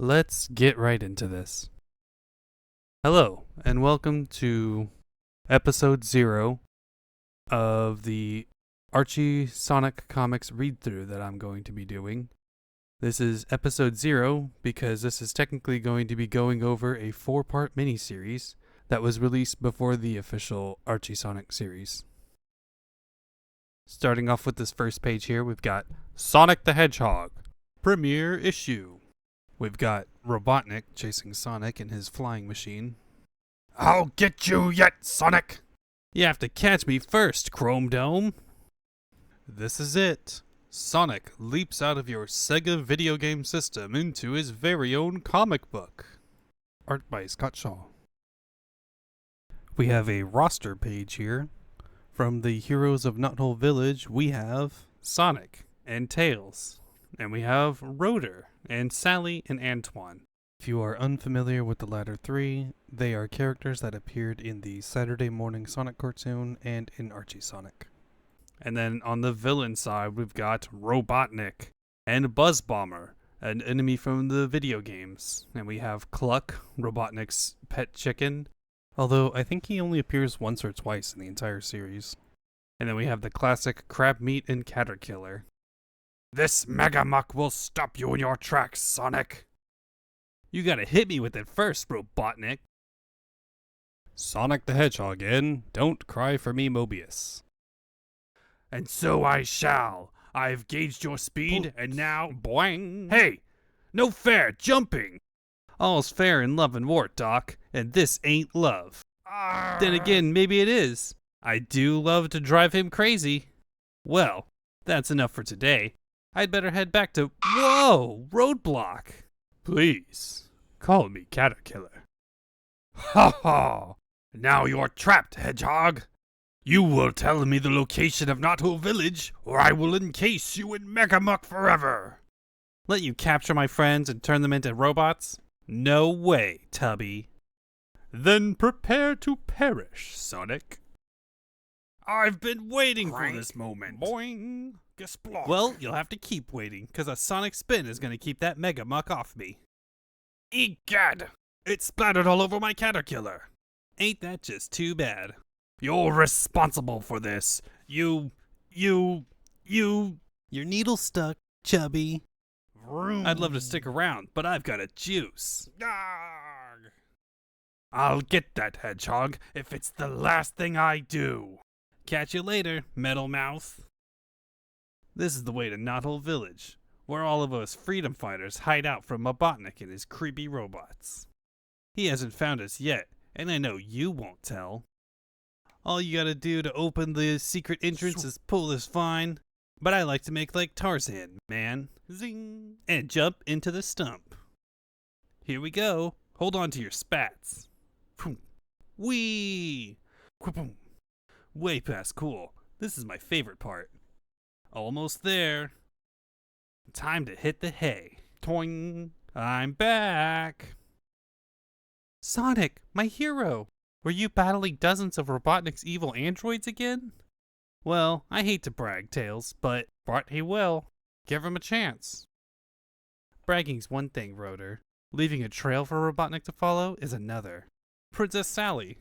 Let's get right into this. Hello, and welcome to episode 0 of the Archie Sonic comics read-through that I'm going to be doing. This is episode 0 because this is technically going to be going over a 4-part miniseries that was released before the official Archie Sonic series. Starting off with this first page here, we've got Sonic the Hedgehog, premiere issue. We've got Robotnik chasing Sonic in his flying machine. I'll get you yet, Sonic! You have to catch me first, Chrome Dome. This is it. Sonic leaps out of your Sega video game system into his very own comic book. Art by Scott Shaw. We have a roster page here. From the heroes of Knothole Village, we have Sonic and Tails. And we have Rotor and Sally and Antoine. If you are unfamiliar with the latter three, they are characters that appeared in the Saturday Morning Sonic cartoon and in Archie Sonic. And then on the villain side, we've got Robotnik and Buzz Bomber, an enemy from the video games. And we have Cluck, Robotnik's pet chicken, although I think he only appears once or twice in the entire series. And then we have the classic Crab Meat and Caterkiller. This Mega Muck will stop you in your tracks, Sonic. You gotta hit me with it first, Robotnik. Sonic the Hedgehog in Don't Cry for Me, Mobius. And so I shall. I've gauged your speed, and now boing. Hey, no fair jumping. All's fair in love and war, Doc, and this ain't love. Then again, maybe it is. I do love to drive him crazy. Well, that's enough for today. I'd better head back to... Whoa! Roadblock! Please, call me Caterkiller. Ha ha! Now you're trapped, Hedgehog. You will tell me the location of Knothole Village, or I will encase you in Megamuck forever. Let you capture my friends and turn them into robots? No way, Tubby. Then prepare to perish, Sonic. I've been waiting for this moment. Boing. Well, you'll have to keep waiting, because a sonic spin is going to keep that Mega Muck off me. Egad! It splattered all over my Caterkiller. Ain't that just too bad? You're responsible for this. Your needle's stuck, Chubby. Vroom. I'd love to stick around, but I've got a juice. Arrgh. I'll get that, Hedgehog, if it's the last thing I do. Catch you later, Metal Mouth. This is the way to Knothole Village, where all of us freedom fighters hide out from Robotnik and his creepy robots. He hasn't found us yet, and I know you won't tell. All you gotta do to open the secret entrance is pull this vine, but I like to make like Tarzan, man. Zing! And jump into the stump. Here we go. Hold on to your spats. Whee! Way past cool. This is my favorite part. Almost there. Time to hit the hay. Toing. I'm back. Sonic, my hero. Were you battling dozens of Robotnik's evil androids again? Well, I hate to brag, Tails, but he will. Give him a chance. Bragging's one thing, Rotor. Leaving a trail for Robotnik to follow is another. Princess Sally,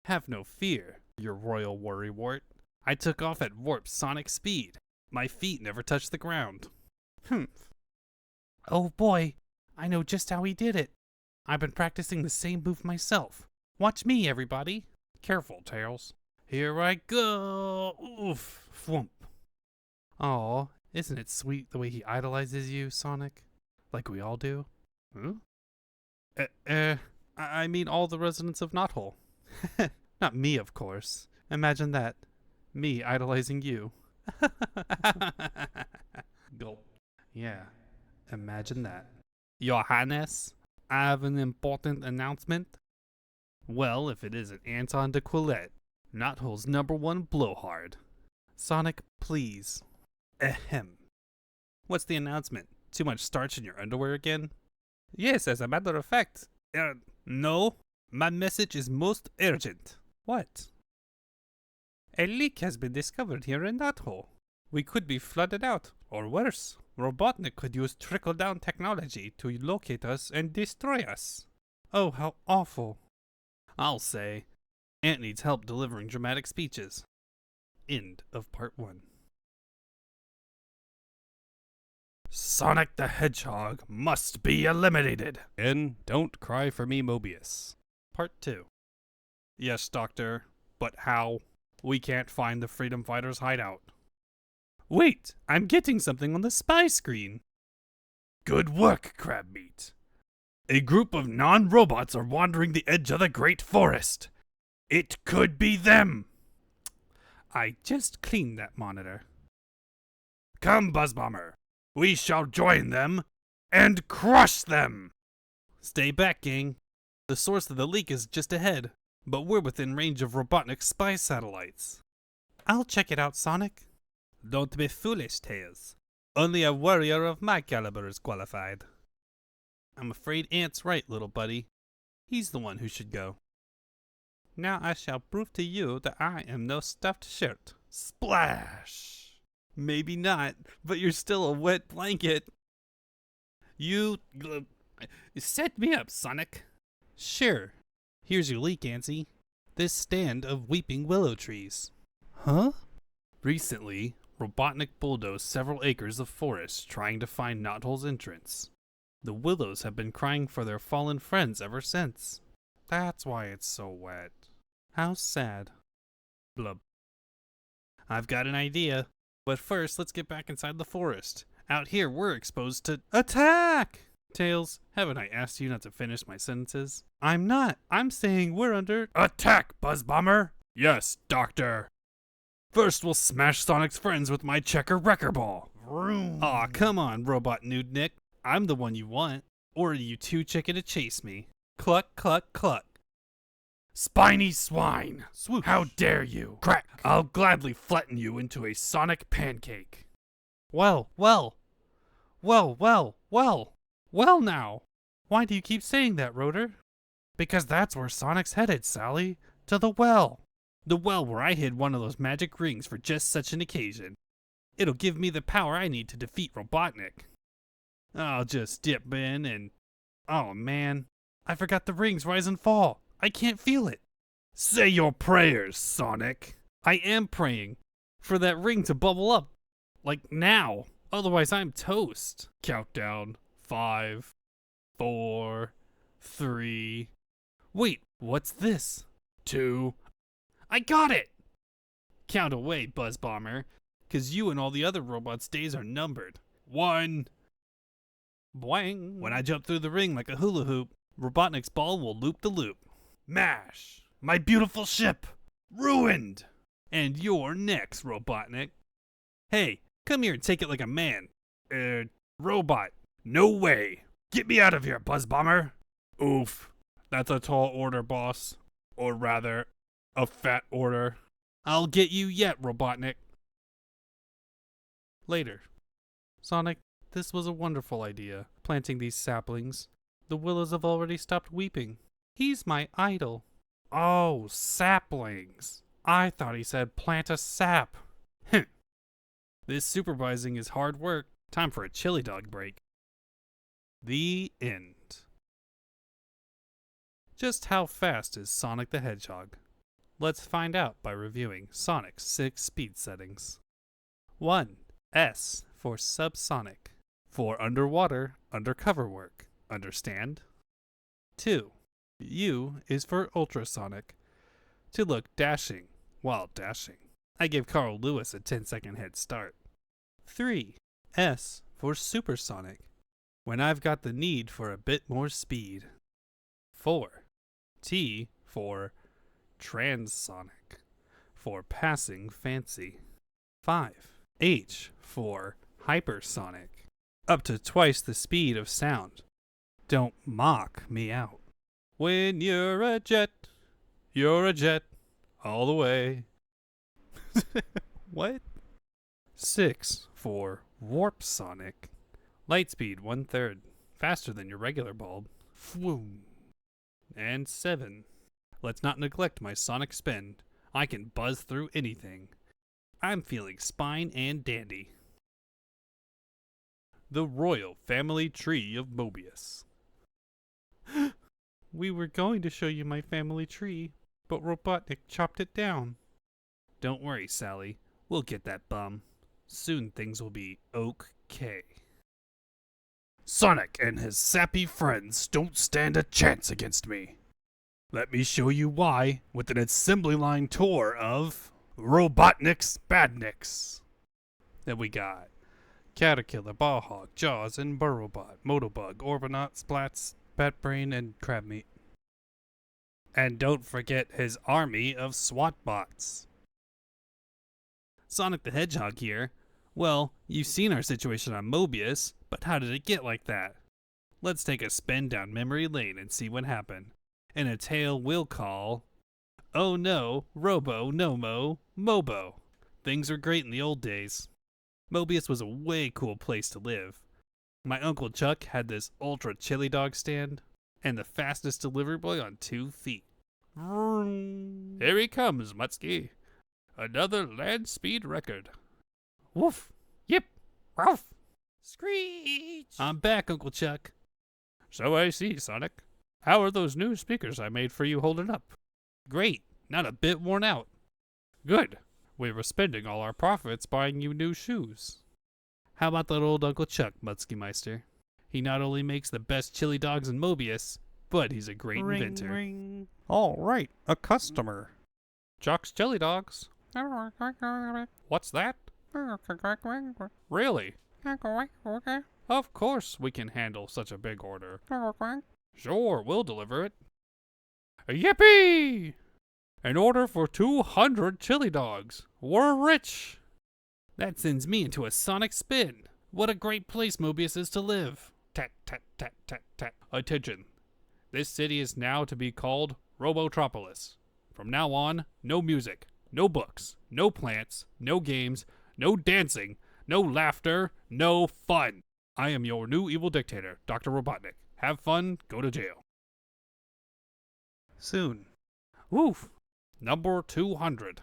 have no fear, your royal worrywart. I took off at warp sonic speed. My feet never touched the ground. Oh boy, I know just how he did it. I've been practicing the same move myself. Watch me, everybody. Careful, Tails. Here I go. Oof. Flump. Aw, isn't it sweet the way he idolizes you, Sonic? Like we all do? I mean all the residents of Knothole. Not me, of course. Imagine that. Me idolizing you. Gulp. Yeah, imagine that. Your Highness, I have an important announcement. Well, if it isn't Anton de Quillette, Knothole's #1 blowhard. Sonic, please. Ahem. What's the announcement? Too much starch in your underwear again? Yes, as a matter of fact. No, my message is most urgent. What? A leak has been discovered here in Knothole. We could be flooded out, or worse, Robotnik could use trickle-down technology to locate us and destroy us. Oh, how awful. I'll say, Ant needs help delivering dramatic speeches. End of part 1. Sonic the Hedgehog must be eliminated. And don't cry for me, Mobius. Part 2. Yes, Doctor, but how? We can't find the Freedom Fighters' hideout. Wait, I'm getting something on the spy screen. Good work, Crabmeat. A group of non-robots are wandering the edge of the Great Forest. It could be them. I just cleaned that monitor. Come, Buzzbomber. We shall join them and crush them. Stay back, gang. The source of the leak is just ahead, but we're within range of Robotnik's spy satellites. I'll check it out, Sonic. Don't be foolish, Tails. Only a warrior of my caliber is qualified. I'm afraid Ant's right, little buddy. He's the one who should go. Now I shall prove to you that I am no stuffed shirt. Splash! Maybe not, but you're still a wet blanket. You set me up, Sonic. Sure. Here's your leak, Antsy. This stand of weeping willow trees. Huh? Recently, Robotnik bulldozed several acres of forest trying to find Knothole's entrance. The willows have been crying for their fallen friends ever since. That's why it's so wet. How sad. Blub. I've got an idea. But first, let's get back inside the forest. Out here, we're exposed to attack! Tails, haven't I asked you not to finish my sentences? I'm not. I'm saying we're under attack, Buzzbomber! Yes, Doctor. First, we'll smash Sonic's friends with my checker wrecker ball. Vroom. Aw, come on, Robot Nudnik. I'm the one you want. Or are you too chicken to chase me? Cluck, cluck, cluck. Spiny swine! Swoosh. How dare you! Crack! I'll gladly flatten you into a Sonic pancake. Well now! Why do you keep saying that, Rotor? Because that's where Sonic's headed, Sally. To the well. The well where I hid one of those magic rings for just such an occasion. It'll give me the power I need to defeat Robotnik. I'll just dip in and... Oh man, I forgot the rings rise and fall. I can't feel it. Say your prayers, Sonic. I am praying for that ring to bubble up. Like now. Otherwise I'm toast. Countdown. 5, 4, 3. Wait, what's this? 2. I got it! Count away, Buzzbomber, 'cause you and all the other robots' days are numbered. 1. Boing. When I jump through the ring like a hula hoop, Robotnik's ball will loop the loop. Mash! My beautiful ship! Ruined! And you're next, Robotnik. Hey, come here and take it like a man. Robot. No way! Get me out of here, Buzzbomber! Oof. That's a tall order, boss. Or rather, a fat order. I'll get you yet, Robotnik. Later. Sonic, this was a wonderful idea, planting these saplings. The willows have already stopped weeping. He's my idol. Oh, saplings. I thought he said plant a sap. This supervising is hard work. Time for a chili dog break. The end. Just how fast is Sonic the Hedgehog? Let's find out by reviewing Sonic's 6 speed settings. 1. S for subsonic. For underwater, undercover work. Understand? 2. U is for ultrasonic. To look dashing while dashing. I give Carl Lewis a 10-second head start. 3. S for supersonic. When I've got the need for a bit more speed. 4. T for transonic. For passing fancy. 5. H for hypersonic. Up to twice the speed of sound. Don't mock me out. When you're a jet all the way. What? 6 for warp sonic. Light speed 1/3. Faster than your regular bulb. Fwoom. And 7. Let's not neglect my sonic spin. I can buzz through anything. I'm feeling spine and dandy. the royal family tree of Mobius. We were going to show you my family tree, but Robotnik chopped it down. Don't worry, Sally. We'll get that bum. Soon things will be okay. Sonic and his sappy friends don't stand a chance against me. Let me show you why with an assembly line tour of Robotnik's Badniks. Then we got Caterpillar, Ballhawk, Jaws, and Burrowbot, Motobug, Orbonaut, Splats, Batbrain, and Crabmeat. And don't forget his army of SWAT bots. Sonic the Hedgehog here. Well, you've seen our situation on Mobius, but how did it get like that? Let's take a spin down memory lane and see what happened. In a tale we'll call, Oh No-RoBo, NoMo, MoBo. Things were great in the old days. Mobius was a way cool place to live. My Uncle Chuck had this ultra chili dog stand, and the fastest delivery boy on 2 feet. Here he comes, Mutsky. Another land speed record. Woof, yip, woof, screech. I'm back, Uncle Chuck. So I see, Sonic. How are those new speakers I made for you holding up? Great, not a bit worn out. Good. We were spending all our profits buying you new shoes. How about that old Uncle Chuck, Mutsky Meister? He not only makes the best chili dogs in Mobius, but he's a great inventor. Ring. All right, a customer. Chuck's Chili Dogs. What's that? Really? Of course we can handle such a big order. Sure, we'll deliver it. Yippee! An order for 200 chili dogs. We're rich. That sends me into a sonic spin. What a great place Mobius is to live. Tat, tat, tat, tat, tat. Attention. This city is now to be called Robotropolis. From now on, no music, no books, no plants, no games, no dancing, no laughter, no fun. I am your new evil dictator, Dr. Robotnik. Have fun, go to jail. Soon. Woof. Number 200.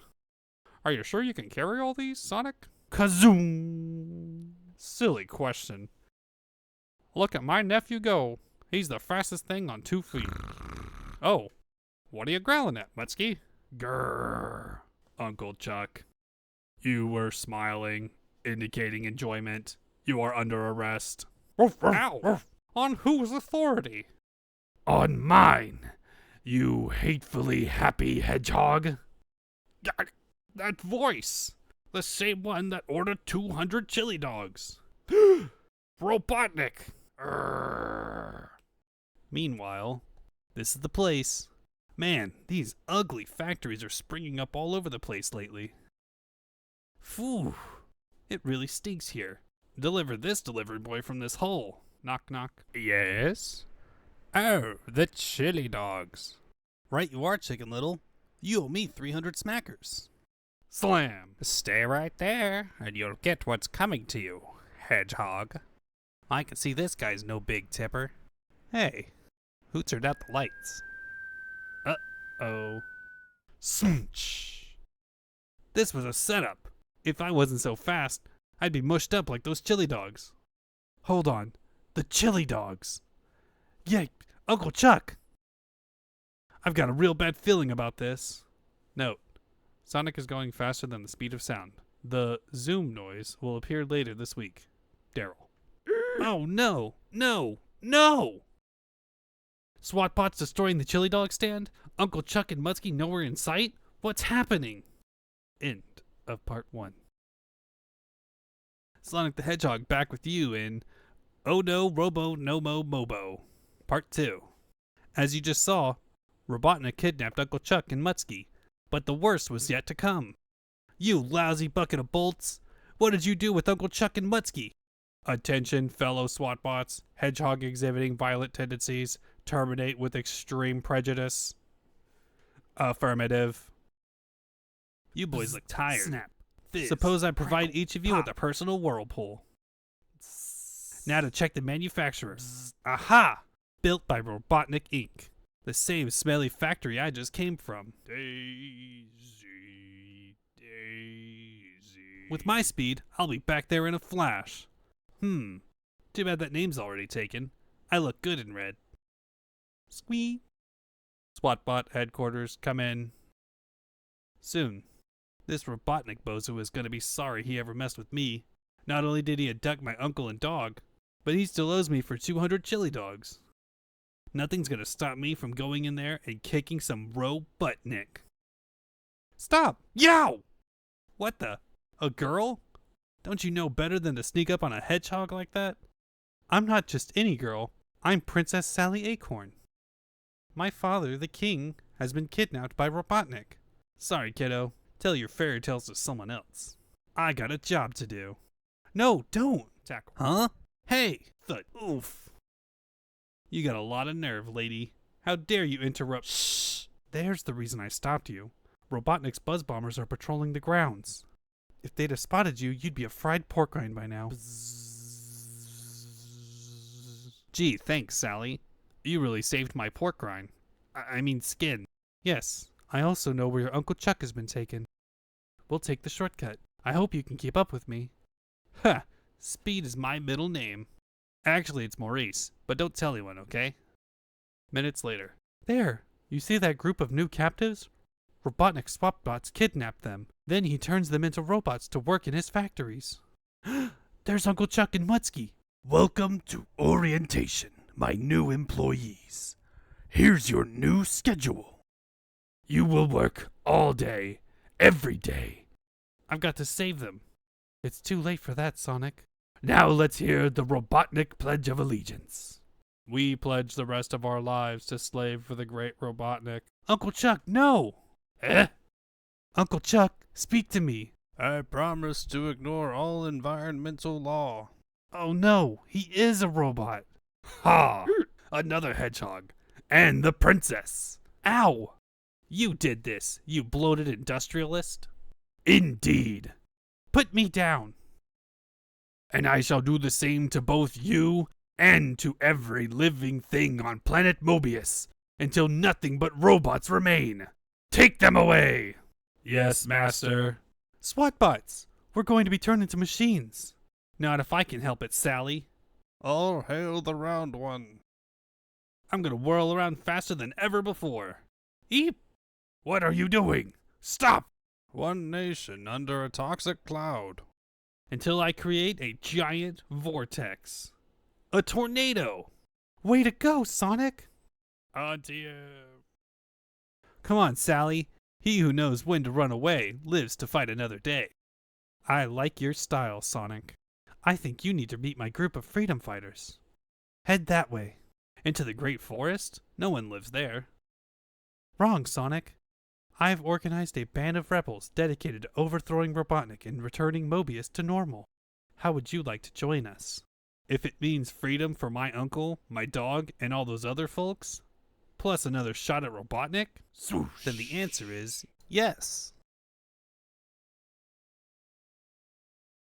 Are you sure you can carry all these, Sonic? Kazoom! Silly question. Look at my nephew go. He's the fastest thing on 2 feet. Oh, what are you growling at, Mutsky? Grrr, Uncle Chuck. You were smiling, indicating enjoyment. You are under arrest. Ow! On whose authority? On mine, you hatefully happy hedgehog. That voice! The same one that ordered 200 chili dogs. Robotnik! Meanwhile, this is the place. Man, these ugly factories are springing up all over the place lately. Phew, it really stinks here. Deliver this delivery boy from this hole. Knock, knock. Yes? Oh, the chili dogs. Right you are, Chicken Little. You owe me 300 smackers. Slam. Stay right there, and you'll get what's coming to you, hedgehog. I can see this guy's no big tipper. Hey, who turned out the lights? Uh-oh. Smooch. This was a setup. If I wasn't so fast, I'd be mushed up like those chili dogs. Hold on. The chili dogs. Yeah, Uncle Chuck. I've got a real bad feeling about this. Note. Sonic is going faster than the speed of sound. The zoom noise will appear later this week. Daryl. Oh no! No! No! SWAT bots destroying the chili dog stand? Uncle Chuck and Mutsky nowhere in sight? What's happening? End of part 1. Sonic the Hedgehog back with you in Oh No-RoBo, NoMo, MoBo, part 2. As you just saw, Robotnik kidnapped Uncle Chuck and Mutsky, but the worst was yet to come. You lousy bucket of bolts! What did you do with Uncle Chuck and Mutsky? Attention, fellow SWAT bots. Hedgehog exhibiting violent tendencies. Terminate with extreme prejudice. Affirmative. You boys look tired. Snap. Fizz. Suppose I provide each of you with a personal whirlpool. Now to check the manufacturer. Aha! Built by Robotnik Inc. The same smelly factory I just came from. Daisy. With my speed, I'll be back there in a flash. Too bad that name's already taken. I look good in red. Squee. SWATbot headquarters, come in. Soon. This Robotnik bozo is gonna be sorry he ever messed with me. Not only did he abduct my uncle and dog, but he still owes me for 200 chili dogs. Nothing's gonna stop me from going in there and kicking some Robotnik. Stop! Yow! What the? A girl? Don't you know better than to sneak up on a hedgehog like that? I'm not just any girl. I'm Princess Sally Acorn. My father, the king, has been kidnapped by Robotnik. Sorry, kiddo. Tell your fairy tales to someone else. I got a job to do. No, don't! Tackle. Huh? Hey! Thud. Oof. You got a lot of nerve, lady. How dare you interrupt? Shh! There's the reason I stopped you. Robotnik's buzz bombers are patrolling the grounds. If they'd have spotted you, you'd be a fried pork rind by now. Gee, thanks, Sally. You really saved my pork rind. I mean skin. Yes, I also know where your Uncle Chuck has been taken. We'll take the shortcut. I hope you can keep up with me. Ha! Speed is my middle name. Actually, it's Maurice, but don't tell anyone, okay? Minutes later. There! You see that group of new captives? Robotnik swapbots kidnapped them. Then he turns them into robots to work in his factories. There's Uncle Chuck and Mutsky. Welcome to orientation, my new employees. Here's your new schedule. You will work all day, every day. I've got to save them. It's too late for that, Sonic. Now let's hear the Robotnik Pledge of Allegiance. We pledge the rest of our lives to slave for the great Robotnik. Uncle Chuck, no! Eh? Uncle Chuck, speak to me. I promise to ignore all environmental law. Oh no, he is a robot. Ha! Another hedgehog. And the princess. Ow! You did this, you bloated industrialist. Indeed. Put me down. And I shall do the same to both you and to every living thing on planet Mobius until nothing but robots remain. Take them away! Yes, master. SWATbots, we're going to be turned into machines. Not if I can help it, Sally. All hail the round one. I'm gonna whirl around faster than ever before. Eep! What are you doing? Stop! One nation under a toxic cloud. Until I create a giant vortex. A tornado! Way to go, Sonic! Adieu. Come on, Sally. He who knows when to run away lives to fight another day. I like your style, Sonic. I think you need to meet my group of freedom fighters. Head that way. Into the Great Forest? No one lives there. Wrong, Sonic. I've organized a band of rebels dedicated to overthrowing Robotnik and returning Mobius to normal. How would you like to join us? If it means freedom for my uncle, my dog, and all those other folks, plus another shot at Robotnik, Swoosh. then the answer is yes.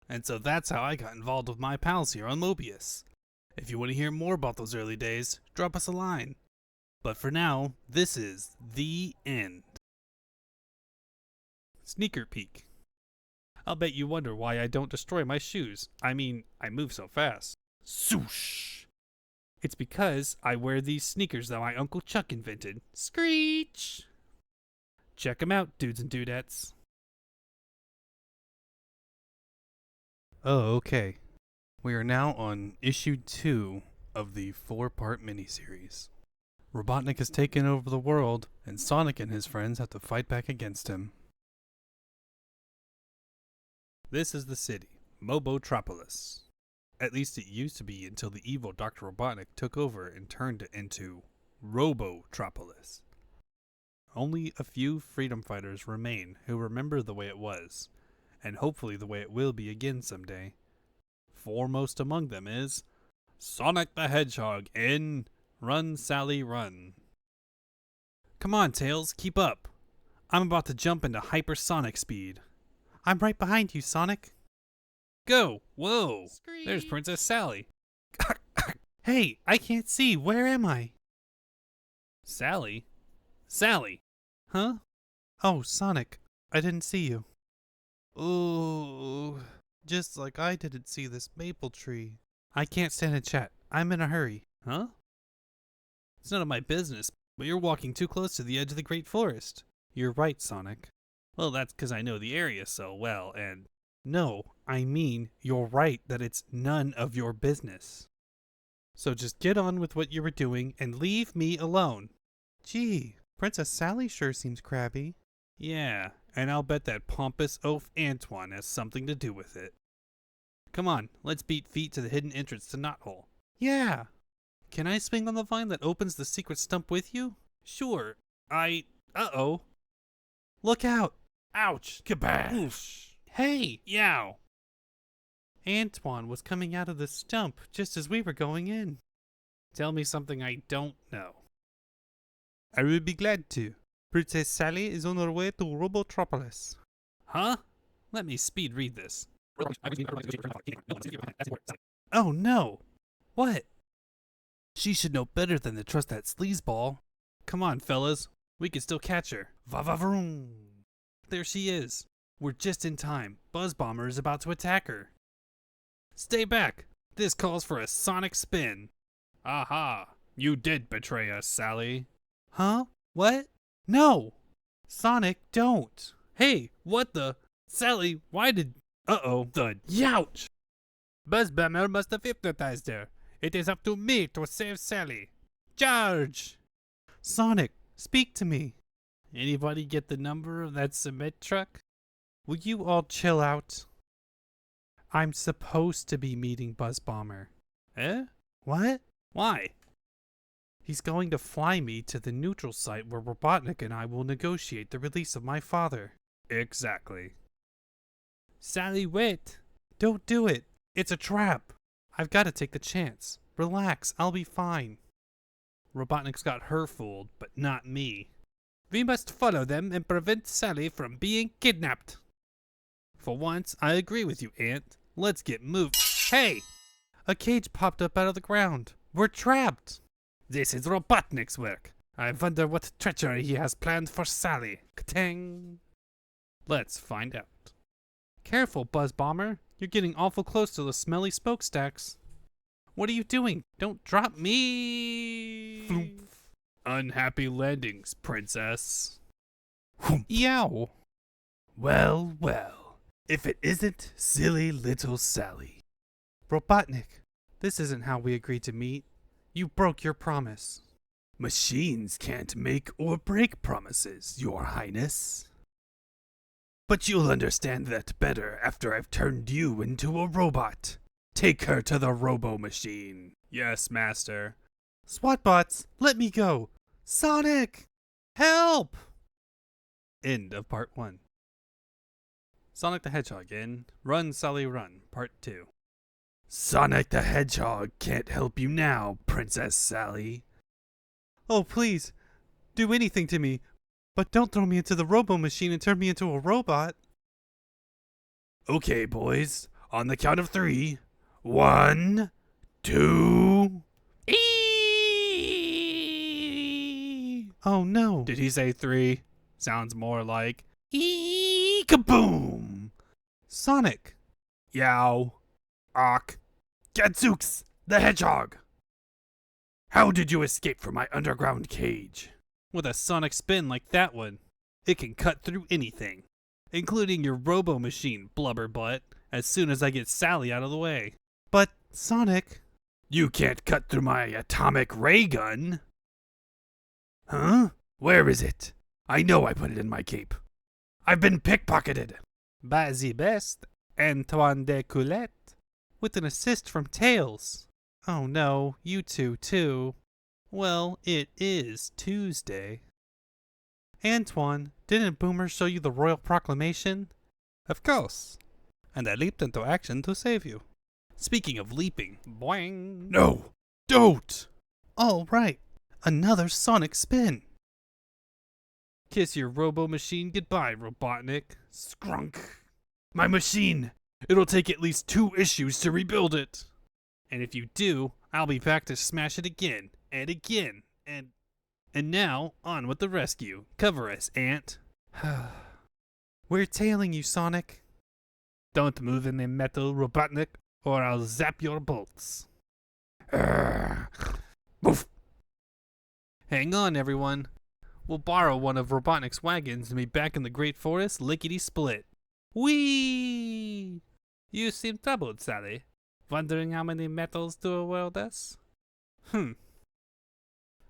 And so that's how I got involved with my pals here on Mobius. If you want to hear more about those early days, drop us a line. But for now, this is the end. Sneaker peek. I'll bet you wonder why I don't destroy my shoes. I mean, I move so fast. Swoosh. It's because I wear these sneakers that my Uncle Chuck invented. Screech! Check 'em out, dudes and dudettes. Oh, okay. We are now on issue 2 of the 4-part miniseries. Robotnik has taken over the world, and Sonic and his friends have to fight back against him. This is the city, Mobotropolis. At least it used to be until the evil Dr. Robotnik took over and turned it into Robotropolis. Only a few freedom fighters remain who remember the way it was, and hopefully the way it will be again someday. Foremost among them is Sonic the Hedgehog in Run Sally Run. Come on, Tails, keep up. I'm about to jump into hypersonic speed. I'm right behind you, Sonic. Go! Whoa! Scream. There's Princess Sally. Hey, I can't see. Where am I? Sally? Sally! Huh? Oh, Sonic. I didn't see you. Ooh. Just like I didn't see this maple tree. I can't stand to chat. I'm in a hurry. Huh? It's none of my business, but you're walking too close to the edge of the Great Forest. You're right, Sonic. Well, that's because I know the area so well, and No, I mean, you're right that it's none of your business. So just get on with what you were doing and leave me alone. Gee, Princess Sally sure seems crabby. yeah, and I'll bet that pompous oaf Antoine has something to do with it. Come on, let's beat feet to the hidden entrance to Knothole. Yeah. Can I swing on the vine that opens the secret stump with you? Sure, uh-oh. Look out! Ouch! Kabash! Hey! Yow! Antoine was coming out of the stump just as we were going in. Tell me something I don't know. I would be glad to. Princess Sally is on her way to Robotropolis. Huh? Let me speed read this. Oh no! What? She should know better than to trust that sleazeball. Come on, fellas. We can still catch her. Va-va-vroom! There she is. We're just in time. Buzz Bomber is about to attack her. Stay back. This calls for a sonic spin. Aha. You did betray us, Sally. Huh? What? No! Sonic, don't! Hey, what the? Sally, why did... Uh-oh, thud. Youch! Buzz Bomber must have hypnotized her. It is up to me to save Sally. Charge! Sonic, speak to me. Anybody get the number of that cement truck? Will you all chill out? I'm supposed to be meeting Buzz Bomber. Eh? What? Why? He's going to fly me to the neutral site where Robotnik and I will negotiate the release of my father. Exactly. Sally, wait. Don't do it. It's a trap. I've got to take the chance. Relax, I'll be fine. Robotnik's got her fooled, but not me. We must follow them and prevent Sally from being kidnapped. For once, I agree with you, Ant. Let's get moved. Hey! A cage popped up out of the ground. We're trapped. This is Robotnik's work. I wonder what treachery he has planned for Sally. Ka-tang! Let's find out. Careful, Buzz Bomber. You're getting awful close to the smelly smokestacks. What are you doing? Don't drop me! Floomp. Unhappy landings, princess. Yow! Well, well. If it isn't silly little Sally. Robotnik, this isn't how we agreed to meet. You broke your promise. Machines can't make or break promises, Your Highness. But you'll understand that better after I've turned you into a robot. Take her to the Robo machine. Yes, master. SWATbots, let me go. Sonic! Help! End of part 1. Sonic the Hedgehog in Run, Sally, Run, part 2. Sonic the Hedgehog can't help you now, Princess Sally. Oh, please, do anything to me, but don't throw me into the Robo machine and turn me into a robot. Okay, boys, on the count of 3. 1, 2... Oh no. Did he say 3? Sounds more like Kaboom! Sonic! Yow. Ock. Gadzooks, the Hedgehog! How did you escape from my underground cage? with a sonic spin like that one. It can cut through anything, including your robo machine, blubberbutt, as soon as I get Sally out of the way. But, Sonic... You can't cut through my atomic ray gun. Huh? Where is it? I know I put it in my cape. I've been pickpocketed. By the best, Antoine de Coulette, with an assist from Tails. Oh no, you two too. Well, it is Tuesday. Antoine, didn't Boomer show you the royal proclamation? Of course. And I leaped into action to save you. Speaking of leaping, boing. No, don't! All right, another sonic spin. Kiss your robo machine goodbye, Robotnik. Skrunk. My machine! It'll take at least 2 issues to rebuild it. And if you do, I'll be back to smash it again, and again, and now, on with the rescue. Cover us, Ant. We're tailing you, Sonic. Don't move in the metal, Robotnik, or I'll zap your bolts. Boof. Hang on, everyone. We'll borrow one of Robotnik's wagons and be back in the Great Forest lickety-split. Whee! You seem troubled, Sally. Wondering how many metals to award us?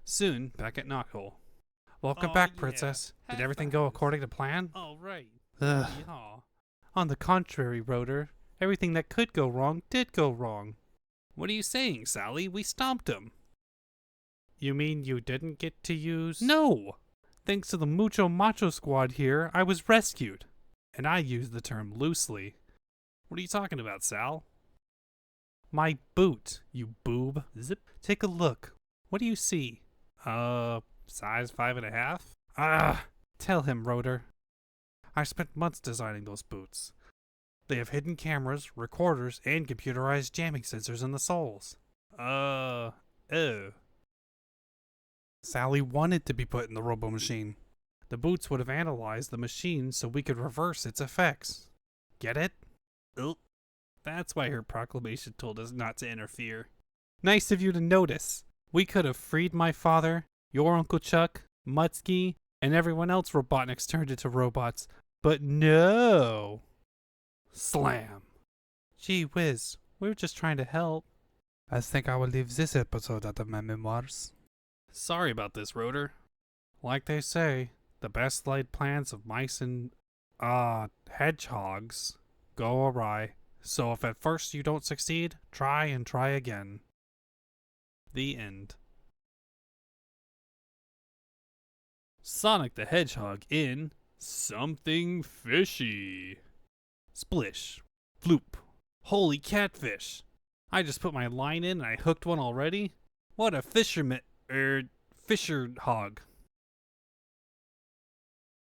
Soon, back at Knockhole. Welcome back, Princess. Did everything go according to plan? All right. Ugh. Yeehaw. On the contrary, Rotor, everything that could go wrong did go wrong. What are you saying, Sally? We stomped him. You mean you didn't get to use— No! Thanks to the Mucho Macho Squad here, I was rescued. And I use the term loosely. What are you talking about, Sal? My boot, you boob. Zip. Take a look. What do you see? Size 5.5? Tell him, Rotor. I spent months designing those boots. They have hidden cameras, recorders, and computerized jamming sensors in the soles. Sally wanted to be put in the robo machine. The boots would have analyzed the machine so we could reverse its effects. Get it? That's why her proclamation told us not to interfere. Nice of you to notice. We could have freed my father, your Uncle Chuck, Mutsky, and everyone else Robotnik's turned into robots. But no! Slam. Gee whiz, we were just trying to help. I think I will leave this episode out of my memoirs. Sorry about this, Rotor. Like they say, the best laid plans of mice and, hedgehogs go awry. So if at first you don't succeed, try and try again. The end. Sonic the Hedgehog in Something Fishy. Splish. Floop. Holy catfish. I just put my line in and I hooked one already? What a fisher hog.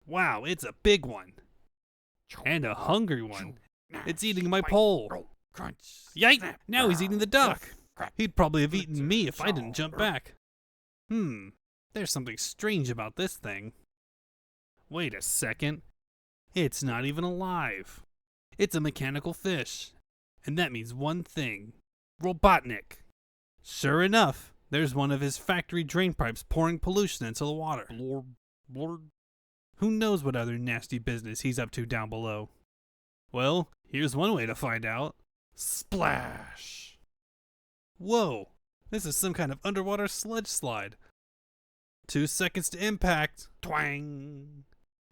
Wow, it's a big one. And a hungry one. It's eating my pole. Crunch. Yike! Now he's eating the duck. He'd probably have eaten me if I didn't jump back. There's something strange about this thing. Wait a second. It's not even alive. It's a mechanical fish. And that means one thing. Robotnik. Sure enough, there's one of his factory drain pipes pouring pollution into the water. Who knows what other nasty business he's up to down below? Well, here's one way to find out. Splash! Whoa, this is some kind of underwater sludge slide. 2 seconds to impact. Twang!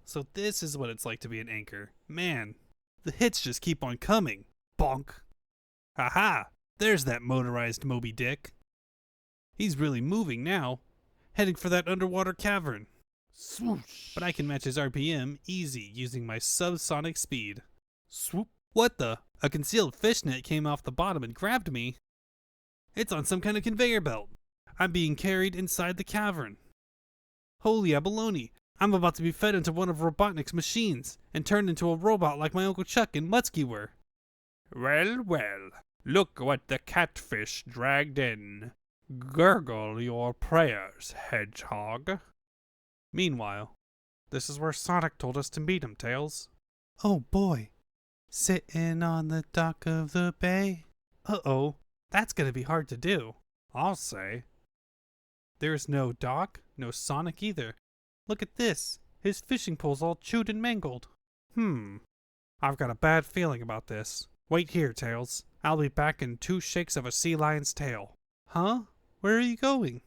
So this is what it's like to be an anchor. Man, the hits just keep on coming. Bonk. Haha, there's that motorized Moby Dick. He's really moving now, heading for that underwater cavern. Swoosh! But I can match his RPM easy using my subsonic speed. Swoop. What the? A concealed fishnet came off the bottom and grabbed me. It's on some kind of conveyor belt. I'm being carried inside the cavern. Holy abalone, I'm about to be fed into one of Robotnik's machines and turned into a robot like my Uncle Chuck and Mutsky were. Well, well, look what the catfish dragged in. Gurgle your prayers, hedgehog. Meanwhile, this is where Sonic told us to meet him, Tails. Oh boy. Sitting on the dock of the bay. Uh-oh, that's gonna be hard to do. I'll say. There's no dock, no Sonic either. Look at this. His fishing pole's all chewed and mangled. I've got a bad feeling about this. Wait here, Tails. I'll be back in 2 shakes of a sea lion's tail. Huh? Where are you going?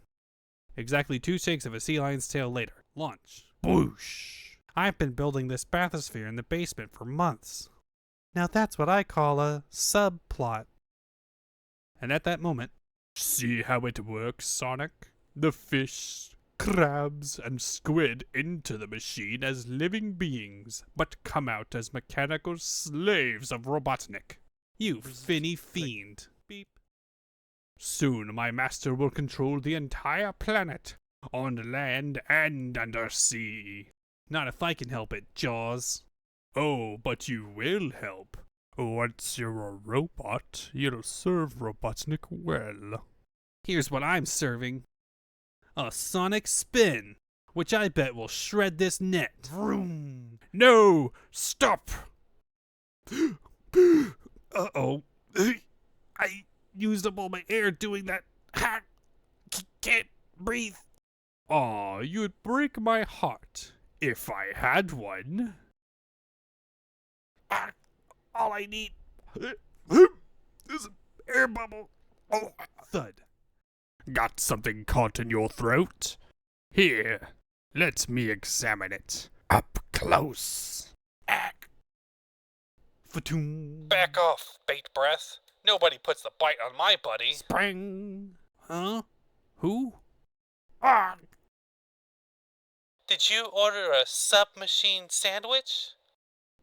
Exactly 2 shakes of a sea lion's tail later. Launch. Boosh! I've been building this bathysphere in the basement for months. Now that's what I call a subplot. And at that moment, see how it works, Sonic? The fish, crabs, and squid enter the machine as living beings, but come out as mechanical slaves of Robotnik. You finny fiend. Beep. Soon my master will control the entire planet, on land and undersea. Not if I can help it, Jaws. Oh, but you will help. Once you're a robot, you'll serve Robotnik well. Here's what I'm serving. A sonic spin, which I bet will shred this net. Vroom. No! Stop! Uh-oh. I used up all my air doing that. Can't breathe. Aw, you'd break my heart if I had one. All I need is an air bubble. Oh, Thud. Got something caught in your throat? Here, let me examine it. Up close. Fatoon. Back off, bait breath. Nobody puts the bite on my buddy. Spring. Huh? Who? Ah. Did you order a submachine sandwich?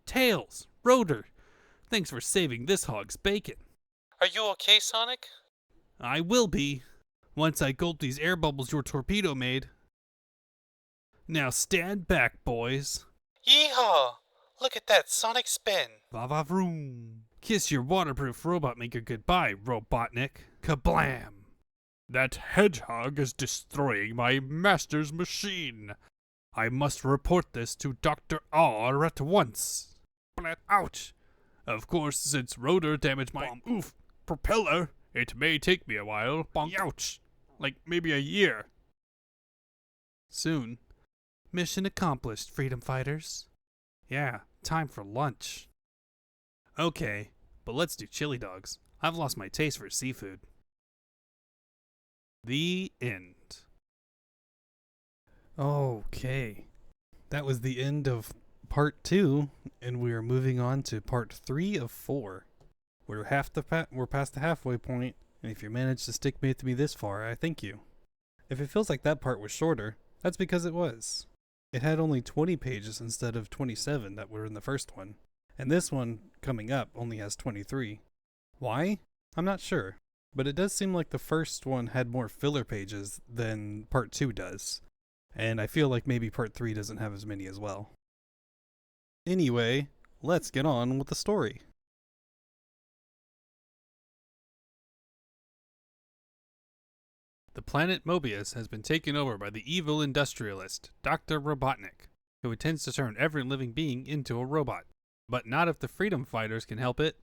Tails. Rotor. Thanks for saving this hog's bacon. Are you okay, Sonic? I will be, once I gulp these air bubbles your torpedo made. Now stand back, boys. Yeehaw! Look at that Sonic spin. Va-va-vroom. Kiss your waterproof robot maker goodbye, Robotnik. Kablam. That hedgehog is destroying my master's machine. I must report this to Dr. R at once. Ouch! Of course, since Rotor damaged my propeller, it may take me a while. Ouch! Like maybe a year. Soon. Mission accomplished, freedom fighters. Yeah, time for lunch. Okay, but let's do chili dogs. I've lost my taste for seafood. The end. Okay. That was the end of part 2, and we are moving on to part 3 of 4. We're past the halfway point, and if you managed to stick with me this far, I thank you. If it feels like that part was shorter, that's because it was. It had only 20 pages instead of 27 that were in the first one, and this one, coming up, only has 23. Why? I'm not sure, but it does seem like the first one had more filler pages than part 2 does, and I feel like maybe part 3 doesn't have as many as well. Anyway, let's get on with the story. The planet Mobius has been taken over by the evil industrialist, Dr. Robotnik, who intends to turn every living being into a robot. But not if the freedom fighters can help it.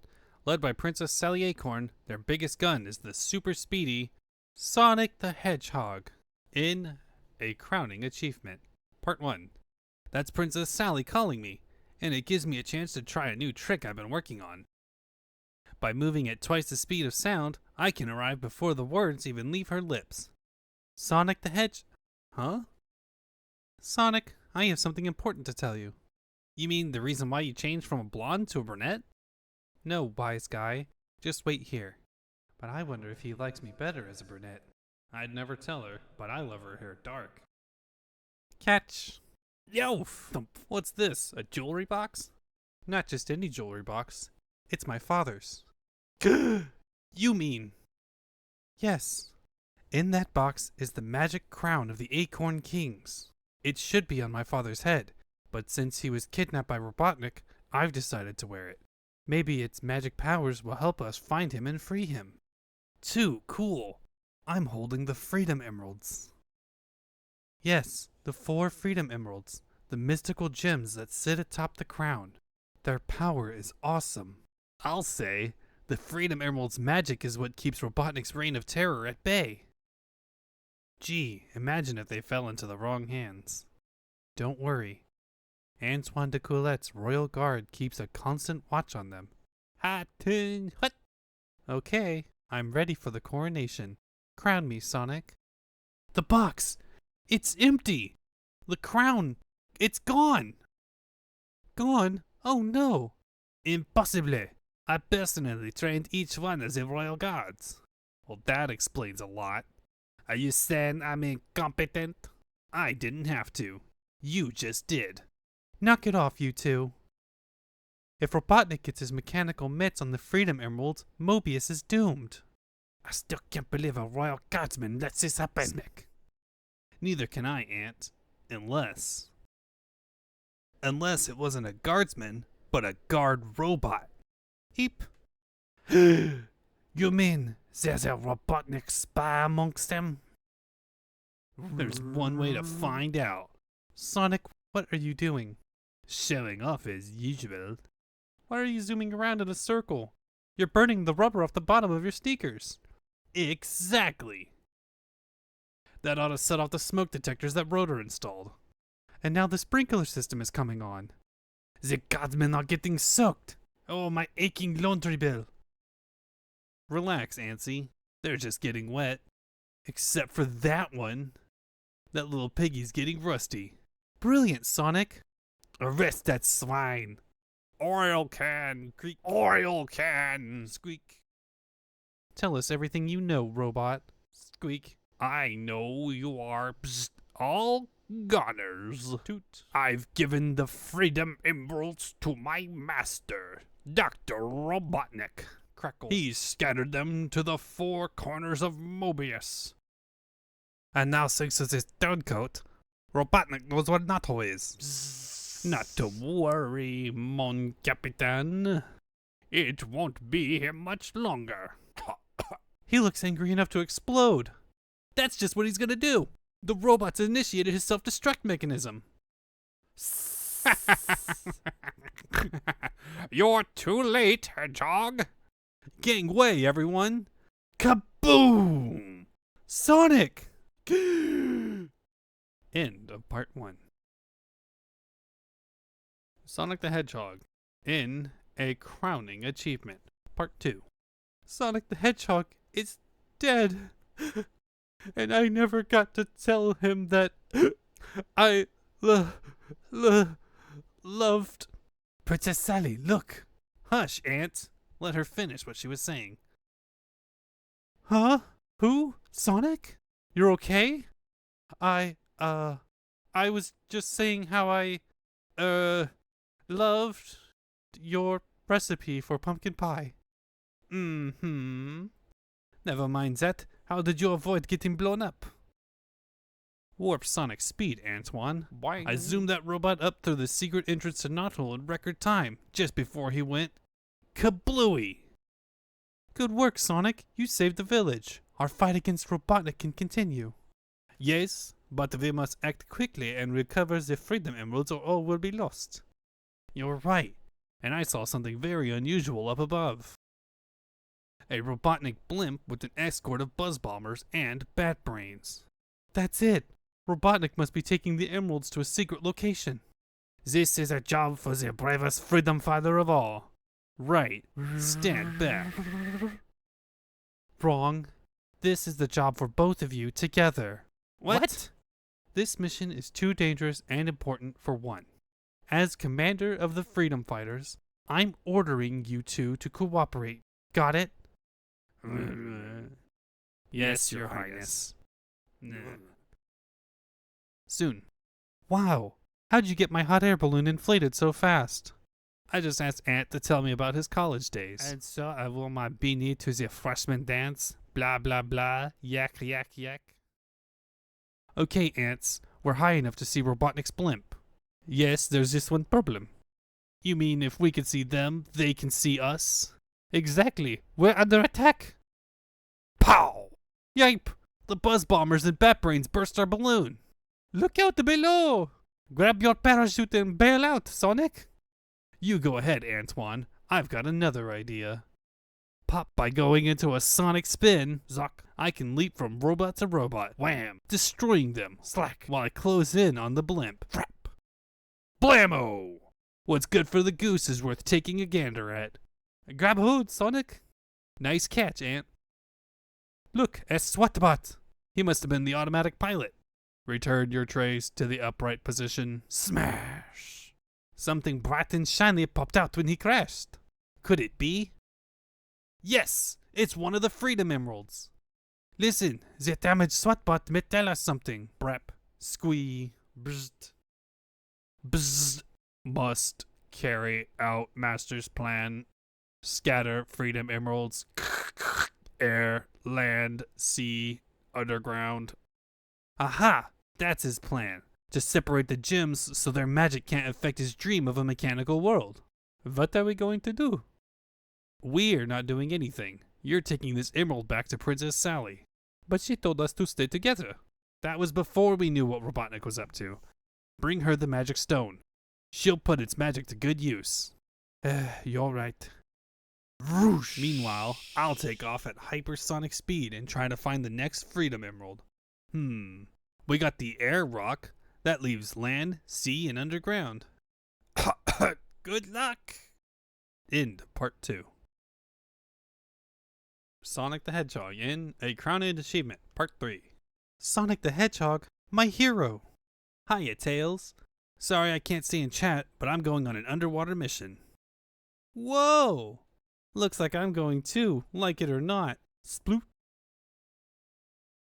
Led by Princess Sally Acorn, their biggest gun is the super speedy Sonic the Hedgehog, in a crowning achievement. Part 1. That's Princess Sally calling me, and it gives me a chance to try a new trick I've been working on. By moving at twice the speed of sound, I can arrive before the words even leave her lips. Sonic the Hedge... Huh? Sonic, I have something important to tell you. You mean the reason why you changed from a blonde to a brunette? No, wise guy. Just wait here. But I wonder if he likes me better as a brunette. I'd never tell her, but I love her hair dark. Catch! Yo! Thump. What's this? A jewelry box? Not just any jewelry box. It's my father's. You mean? Yes. In that box is the magic crown of the Acorn Kings. It should be on my father's head, but since he was kidnapped by Robotnik, I've decided to wear it. Maybe its magic powers will help us find him and free him. Too cool. I'm holding the Freedom Emeralds. Yes, the 4 Freedom Emeralds, the mystical gems that sit atop the crown. Their power is awesome. I'll say, the Freedom Emerald's magic is what keeps Robotnik's reign of terror at bay. Gee, imagine if they fell into the wrong hands. Don't worry. Antoine de Coulette's royal guard keeps a constant watch on them. Hut! Okay, I'm ready for the coronation. Crown me, Sonic. The box! It's empty! The crown! It's gone! Gone? Oh no! Impossible! I personally trained each one of the royal guards. Well, that explains a lot. Are you saying I'm incompetent? I didn't have to. You just did. Knock it off, you two. If Robotnik gets his mechanical mitts on the Freedom Emerald, Mobius is doomed. I still can't believe a royal guardsman lets this happen. Snick. Neither can I, Aunt. Unless it wasn't a guardsman, but a guard robot. Eep. You mean there's a Robotnik spy amongst them? There's one way to find out. Sonic, what are you doing? Showing off as usual. Why are you zooming around in a circle? You're burning the rubber off the bottom of your sneakers. Exactly. That ought to set off the smoke detectors that Rotor installed. And now the sprinkler system is coming on. The guardsmen are getting soaked. Oh, my aching laundry bill. Relax, Antsy. They're just getting wet. Except for that one. That little piggy's getting rusty. Brilliant, Sonic. Arrest that swine. Oil can, creak. Oil can. Squeak. Tell us everything you know, robot. Squeak. I know you are all goners. Toot. I've given the freedom emeralds to my master, Dr. Robotnik. Crackle. He's scattered them to the four corners of Mobius. And now, thanks to this third coat, Robotnik knows where NATO is. Not to worry, mon capitan. It won't be here much longer. He looks angry enough to explode. That's just what he's gonna do. The robot's initiated his self-destruct mechanism. You're too late, Hedgehog. Gang way, everyone. Kaboom! Sonic! End of part 1. Sonic the Hedgehog in a crowning achievement. Part 2. Sonic the Hedgehog is dead. And I never got to tell him that I loved Princess Sally, look. Hush, Ant. Let her finish what she was saying. Huh? Who? Sonic? You're okay? I was just saying how I, loved your recipe for pumpkin pie. Mm-hmm. Never mind that. How did you avoid getting blown up? Warp Sonic speed, Antoine. Boing. I zoomed that robot up through the secret entrance to Knothole in record time, just before he went kablooey. Good work, Sonic. You saved the village. Our fight against Robotnik can continue. Yes, but we must act quickly and recover the Freedom Emeralds or all will be lost. You're right, and I saw something very unusual up above. A Robotnik blimp with an escort of buzz bombers and bat brains. That's it. Robotnik must be taking the emeralds to a secret location. This is a job for the bravest freedom fighter of all. Right. Stand back. Wrong. This is the job for both of you together. What? This mission is too dangerous and important for one. As commander of the freedom fighters, I'm ordering you two to cooperate. Got it? Yes, Your Highness. Soon. Wow. How'd you get my hot air balloon inflated so fast? I just asked Ant to tell me about his college days. And so I wore my beanie to the freshman dance. Blah, blah, blah. Yak, yak, yak. Okay, Ants. We're high enough to see Robotnik's blimp. Yes, there's just one problem. You mean if we can see them, they can see us? Exactly. We're under attack. Pow! Yipe! The buzz bombers and bat brains burst our balloon. Look out below! Grab your parachute and bail out, Sonic. You go ahead, Antoine. I've got another idea. Pop by going into a sonic spin. Zock. I can leap from robot to robot. Wham! Destroying them. Slack. While I close in on the blimp. Frap. Blammo! What's good for the goose is worth taking a gander at. Grab hold, Sonic. Nice catch, Ant. Look, a SWAT-bot. He must have been the automatic pilot. Return your trays to the upright position. Smash! Something bright and shiny popped out when he crashed. Could it be? Yes! It's one of the Freedom Emeralds. Listen, the damaged SWAT-bot may tell us something. Brap. Squee. Bzzzt. Bzzzt. Must carry out master's plan. Scatter Freedom Emeralds. Air, land, sea, underground. Aha! That's his plan. To separate the gems so their magic can't affect his dream of a mechanical world. What are we going to do? We're not doing anything. You're taking this emerald back to Princess Sally. But she told us to stay together. That was before we knew what Robotnik was up to. Bring her the magic stone. She'll put its magic to good use. You're right. Whoosh. Meanwhile, I'll take off at hypersonic speed and try to find the next Freedom Emerald. We got the air rock. That leaves land, sea, and underground. Good luck! End part 2. Sonic the Hedgehog in A Crowned Achievement, part 3. Sonic the Hedgehog, my hero! Hiya, Tails. Sorry I can't stay in chat, but I'm going on an underwater mission. Whoa! Looks like I'm going too, like it or not. Sploot.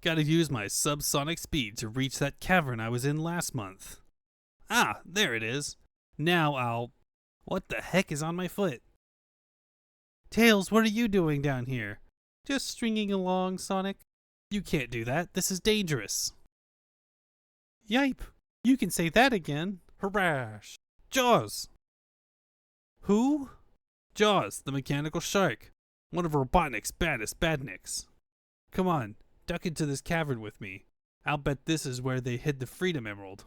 Gotta use my subsonic speed to reach that cavern I was in last month. Ah, there it is. Now I'll... What the heck is on my foot? Tails, what are you doing down here? Just stringing along, Sonic. You can't do that. This is dangerous. Yipe! You can say that again. Harash! Jaws! Who? Jaws, the mechanical shark. One of Robotnik's baddest badniks. Come on, duck into this cavern with me. I'll bet this is where they hid the Freedom Emerald.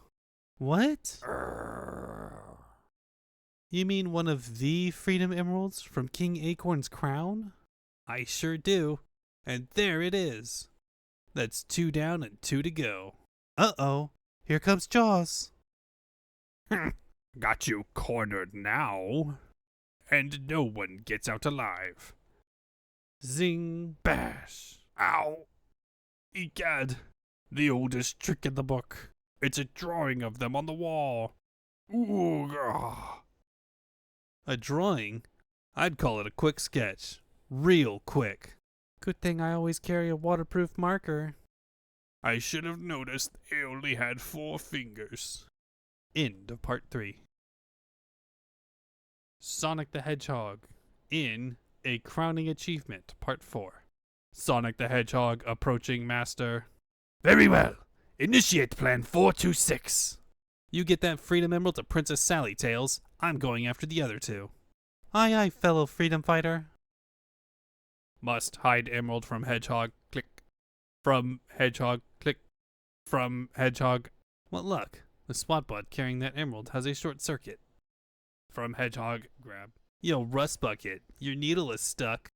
What? You mean one of the Freedom Emeralds from King Acorn's crown? I sure do. And there it is. That's 2 down and 2 to go. Uh-oh. Here comes Jaws. Got you cornered now. And no one gets out alive. Zing. Bash. Ow. Egad. The oldest trick in the book. It's a drawing of them on the wall. Ooh. A drawing? I'd call it a quick sketch. Real quick. Good thing I always carry a waterproof marker. I should have noticed they only had 4 fingers. End of part 3. Sonic the Hedgehog in A Crowning Achievement, part 4. Sonic the Hedgehog approaching Master. Very well. Initiate Plan 426. You get that Freedom Emerald to Princess Sally, Tails. I'm going after the other 2. Aye aye, fellow freedom fighter. Must hide emerald from Hedgehog. Click. From Hedgehog. Click. From Hedgehog. What luck. The SWAT bot carrying that emerald has a short circuit. From Hedgehog. Grab. Yo, Rust Bucket. Your needle is stuck.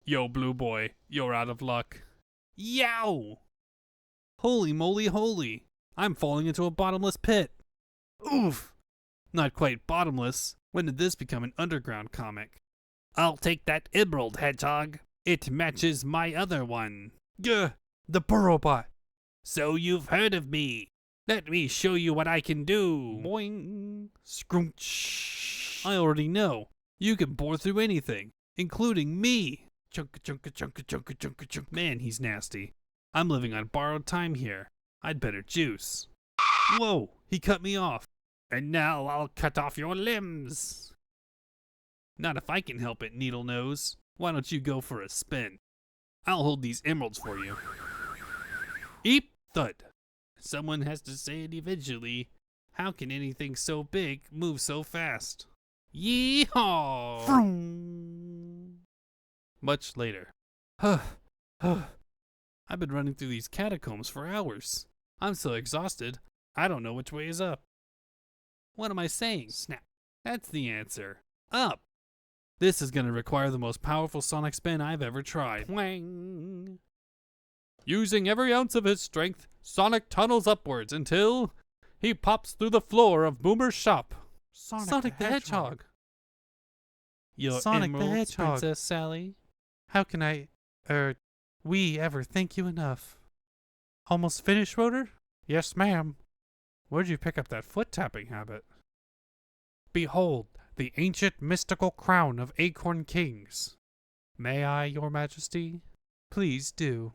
Yo, Blue Boy. You're out of luck. Yow! Holy moly holy. I'm falling into a bottomless pit. Oof. Not quite bottomless. When did this become an underground comic? I'll take that emerald, Hedgehog. It matches my other one. Gah! The burrow bot. So you've heard of me. Let me show you what I can do. Boing. Scroonch. I already know. You can bore through anything, including me. Chunka chunka chunka chunka chunka chunk. Man, he's nasty. I'm living on borrowed time here. I'd better juice. Whoa, he cut me off. And now I'll cut off your limbs. Not if I can help it, Needle Nose. Why don't you go for a spin? I'll hold these emeralds for you. Eep thud. Someone has to say it eventually. How can anything so big move so fast? Yeehaw! Vroom. Much later. I've been running through these catacombs for hours. I'm so exhausted, I don't know which way is up. What am I saying? Snap. That's the answer. Up. This is going to require the most powerful sonic spin I've ever tried. Wang. Using every ounce of his strength, Sonic tunnels upwards until he pops through the floor of Boomer's shop. Sonic the Hedgehog. Your Sonic the emeralds, Hedgehog. Princess Sally. How can we ever thank you enough? Almost finished, Rotor? Yes, ma'am. Where'd you pick up that foot tapping habit? Behold, the ancient mystical crown of Acorn Kings. May I, your majesty? Please do.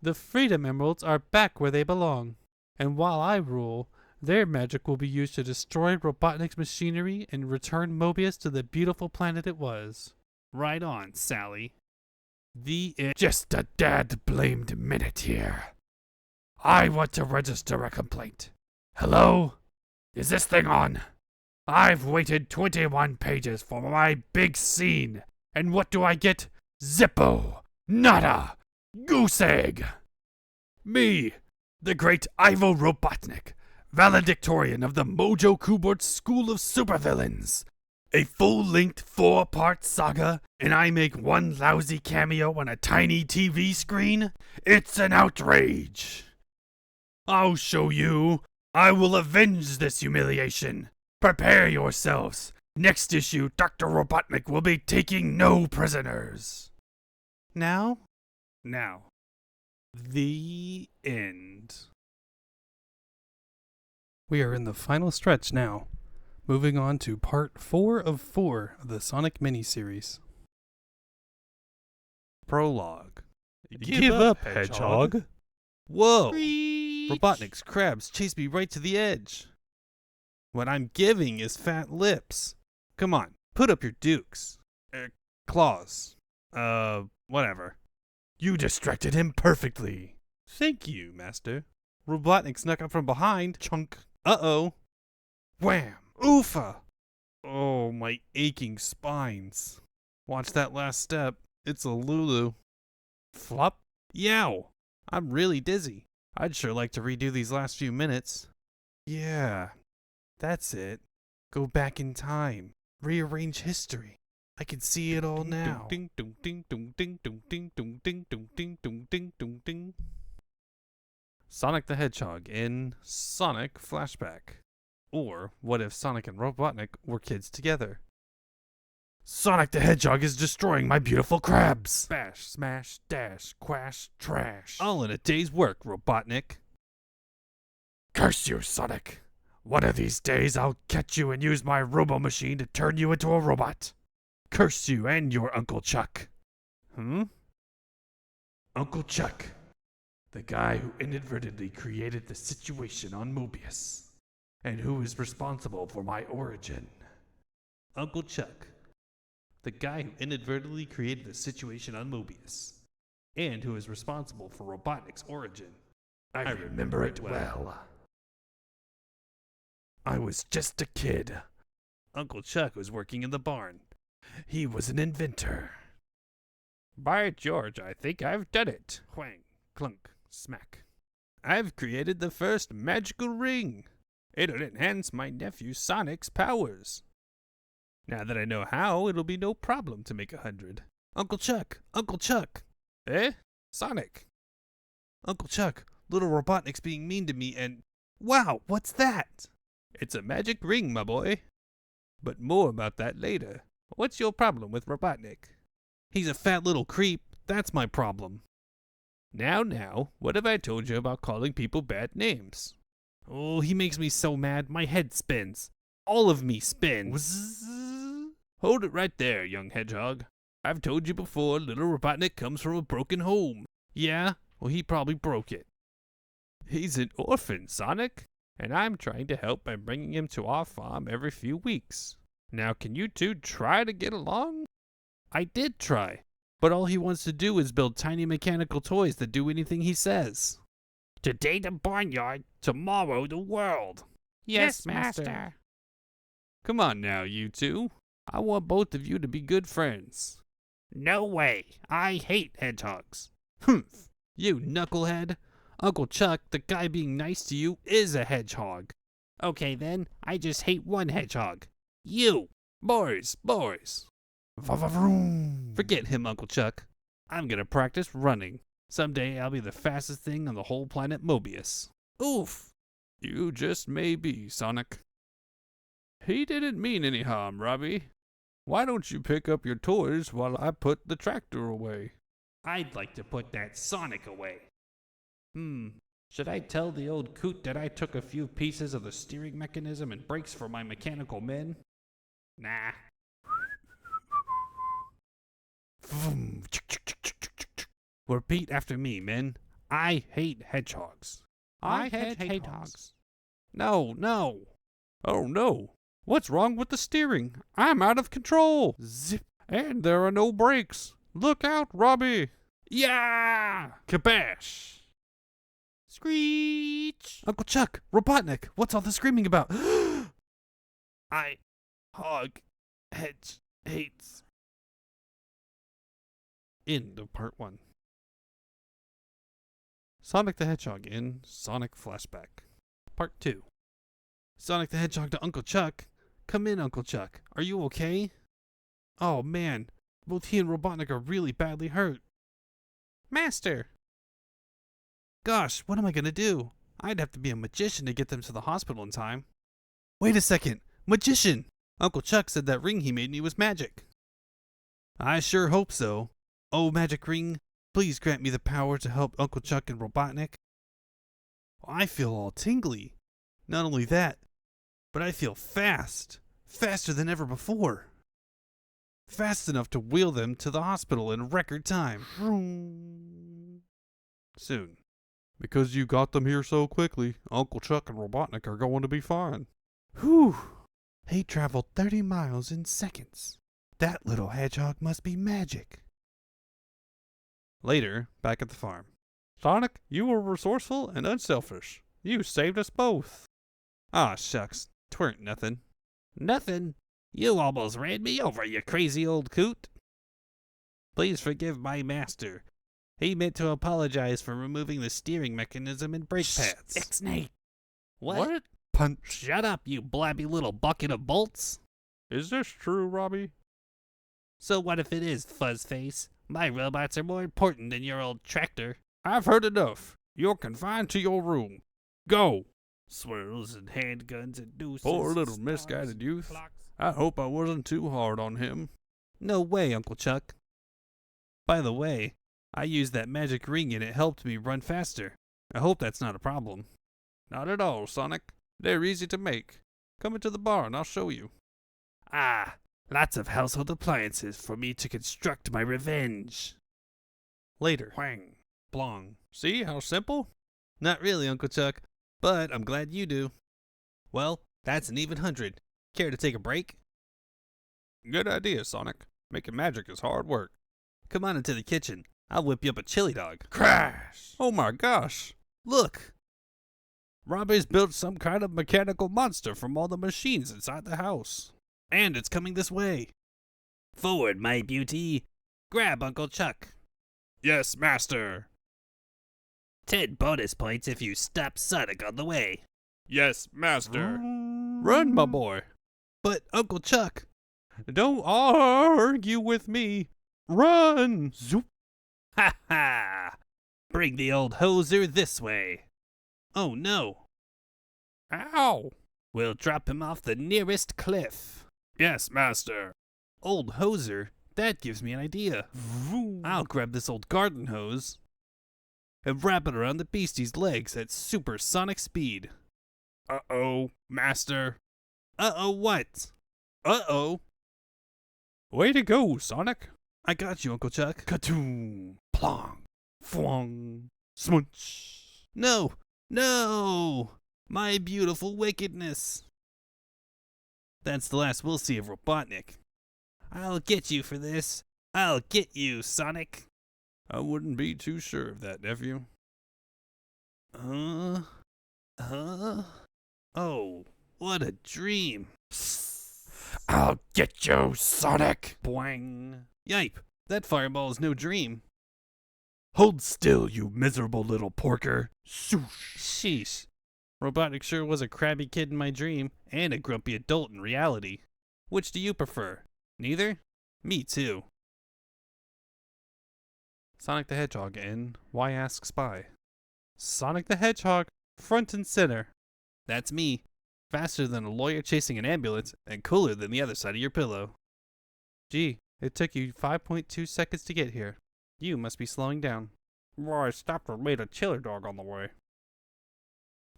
The Freedom Emeralds are back where they belong, and while I rule, their magic will be used to destroy Robotnik's machinery and return Mobius to the beautiful planet it was. Right on, Sally. Just a dad-blamed minute here. I want to register a complaint. Hello? Is this thing on? I've waited 21 pages for my big scene, and what do I get? Zippo! Nada! Goose egg! Me, the great Ivo Robotnik, valedictorian of the Mojo Kubert School of Supervillains, A full-length 4-part saga, and I make one lousy cameo on a tiny TV screen? It's an outrage! I'll show you. I will avenge this humiliation. Prepare yourselves. Next issue, Dr. Robotnik will be taking no prisoners. Now? Now. The end. We are in the final stretch now. Moving on to part 4 of 4 of the Sonic miniseries. Prologue. Give up, Hedgehog. Whoa! Screech. Robotnik's crabs chased me right to the edge. What I'm giving is fat lips. Come on, put up your dukes. Claws. Whatever. You distracted him perfectly. Thank you, Master. Robotnik snuck up from behind. Chunk. Uh-oh. Wham! Oofa! Oh, my aching spines. Watch that last step. It's a Lulu. Flop? Yow! I'm really dizzy. I'd sure like to redo these last few minutes. Yeah, that's it. Go back in time. Rearrange history. I can see it all now. Ding ding ding ding ding ding ding ding ding ding ding ding ding ding ding. Sonic the Hedgehog in Sonic Flashback. Or what if Sonic and Robotnik were kids together? Sonic the Hedgehog is destroying my beautiful crabs. Bash, smash, dash, quash, trash. All in a day's work, Robotnik. Curse you, Sonic. One of these days I'll catch you and use my robo-machine to turn you into a robot. Curse you and your Uncle Chuck. Uncle Chuck. The guy who inadvertently created the situation on Mobius. And who is responsible for my origin. Uncle Chuck. The guy who inadvertently created the situation on Mobius, and who is responsible for Robotnik's origin. I remember it well. I was just a kid. Uncle Chuck was working in the barn. He was an inventor. By George, I think I've done it. Whang, clunk, smack. I've created the first magical ring. It'll enhance my nephew Sonic's powers. Now that I know how, it'll be no problem to make 100. Uncle Chuck! Uncle Chuck! Eh? Sonic! Uncle Chuck, little Robotnik's being mean to me and... Wow, what's that? It's a magic ring, my boy. But more about that later. What's your problem with Robotnik? He's a fat little creep. That's my problem. Now, what have I told you about calling people bad names? Oh, he makes me so mad, my head spins. All of me spins. Hold it right there, young hedgehog. I've told you before, little Robotnik comes from a broken home. Yeah? Well, he probably broke it. He's an orphan, Sonic, and I'm trying to help by bringing him to our farm every few weeks. Now, can you two try to get along? I did try, but all he wants to do is build tiny mechanical toys that do anything he says. Today the barnyard, tomorrow the world. Yes, Master. Come on now, you two. I want both of you to be good friends. No way. I hate hedgehogs. Humph. You knucklehead. Uncle Chuck, the guy being nice to you, is a hedgehog. Okay then, I just hate one hedgehog. You. Boys. Forget him, Uncle Chuck. I'm gonna practice running. Someday I'll be the fastest thing on the whole planet Mobius. Oof. You just may be, Sonic. He didn't mean any harm, Robbie. Why don't you pick up your toys while I put the tractor away? I'd like to put that Sonic away. Should I tell the old coot that I took a few pieces of the steering mechanism and brakes for my mechanical men? Nah. Repeat after me, men. I hate hedgehogs. I hate hedgehogs. No. Oh no. What's wrong with the steering? I'm out of control. Zip. And there are no brakes. Look out, Robbie. Yeah! Kabash! Screech! Uncle Chuck, Robotnik, what's all the screaming about? Hates. End of part 1. Sonic the Hedgehog in Sonic Flashback. Part 2. Sonic the Hedgehog to Uncle Chuck. Come in, Uncle Chuck. Are you okay? Oh, man. Both he and Robotnik are really badly hurt. Master! Gosh, what am I gonna do? I'd have to be a magician to get them to the hospital in time. Wait a second! Magician! Uncle Chuck said that ring he made me was magic. I sure hope so. Oh, magic ring, please grant me the power to help Uncle Chuck and Robotnik. I feel all tingly. Not only that, but I feel fast. Faster than ever before. Fast enough to wheel them to the hospital in record time. Soon. Because you got them here so quickly, Uncle Chuck and Robotnik are going to be fine. Whew. He traveled 30 miles in seconds. That little hedgehog must be magic. Later, back at the farm. Sonic, you were resourceful and unselfish. You saved us both. Ah, shucks. 'Tweren't nothing. Nothing. You almost ran me over, you crazy old coot. Please forgive my master. He meant to apologize for removing the steering mechanism and brake pads. Ixnay. What? Punch. Shut up, you blabby little bucket of bolts. Is this true, Robbie? So what if it is, Fuzzface? My robots are more important than your old tractor. I've heard enough. You're confined to your room. Go. Swirls and handguns and deuces. Poor little misguided youth. I hope I wasn't too hard on him. No way, Uncle Chuck. By the way, I used that magic ring and it helped me run faster. I hope that's not a problem. Not at all, Sonic. They're easy to make. Come into the barn, I'll show you. Ah, lots of household appliances for me to construct my revenge. Later. Whang. Blong. See how simple? Not really, Uncle Chuck, but I'm glad you do. Well, that's an even 100. Care to take a break? Good idea, Sonic. Making magic is hard work. Come on into the kitchen. I'll whip you up a chili dog. Crash! Oh my gosh! Look! Robbie's built some kind of mechanical monster from all the machines inside the house. And it's coming this way. Forward, my beauty. Grab Uncle Chuck. Yes, master. 10 bonus points if you stop Sonic on the way. Yes, master. Run, my boy. But, Uncle Chuck, don't argue with me. Run! Zoop. Ha ha! Bring the old hoser this way. Oh no. Ow! We'll drop him off the nearest cliff. Yes, master. Old hoser? That gives me an idea. I'll grab this old garden hose and wrap it around the beastie's legs at supersonic speed. Uh-oh, master. Uh-oh what? Uh-oh. Way to go, Sonic. I got you, Uncle Chuck. Katoom. Plong. Fwong. Smunch. No. No. My beautiful wickedness. That's the last we'll see of Robotnik. I'll get you for this. I'll get you, Sonic. I wouldn't be too sure of that, nephew. Oh, what a dream. I'll get you, Sonic. Boing. Yipe, that fireball is no dream. Hold still, you miserable little porker. Swoosh. Sheesh. Robotnik sure was a crabby kid in my dream, and a grumpy adult in reality. Which do you prefer? Neither? Me too. Sonic the Hedgehog in Why Ask Spy. Sonic the Hedgehog, front and center. That's me. Faster than a lawyer chasing an ambulance, and cooler than the other side of your pillow. Gee, it took you 5.2 seconds to get here. You must be slowing down. Well, I stopped and made a chili dog on the way.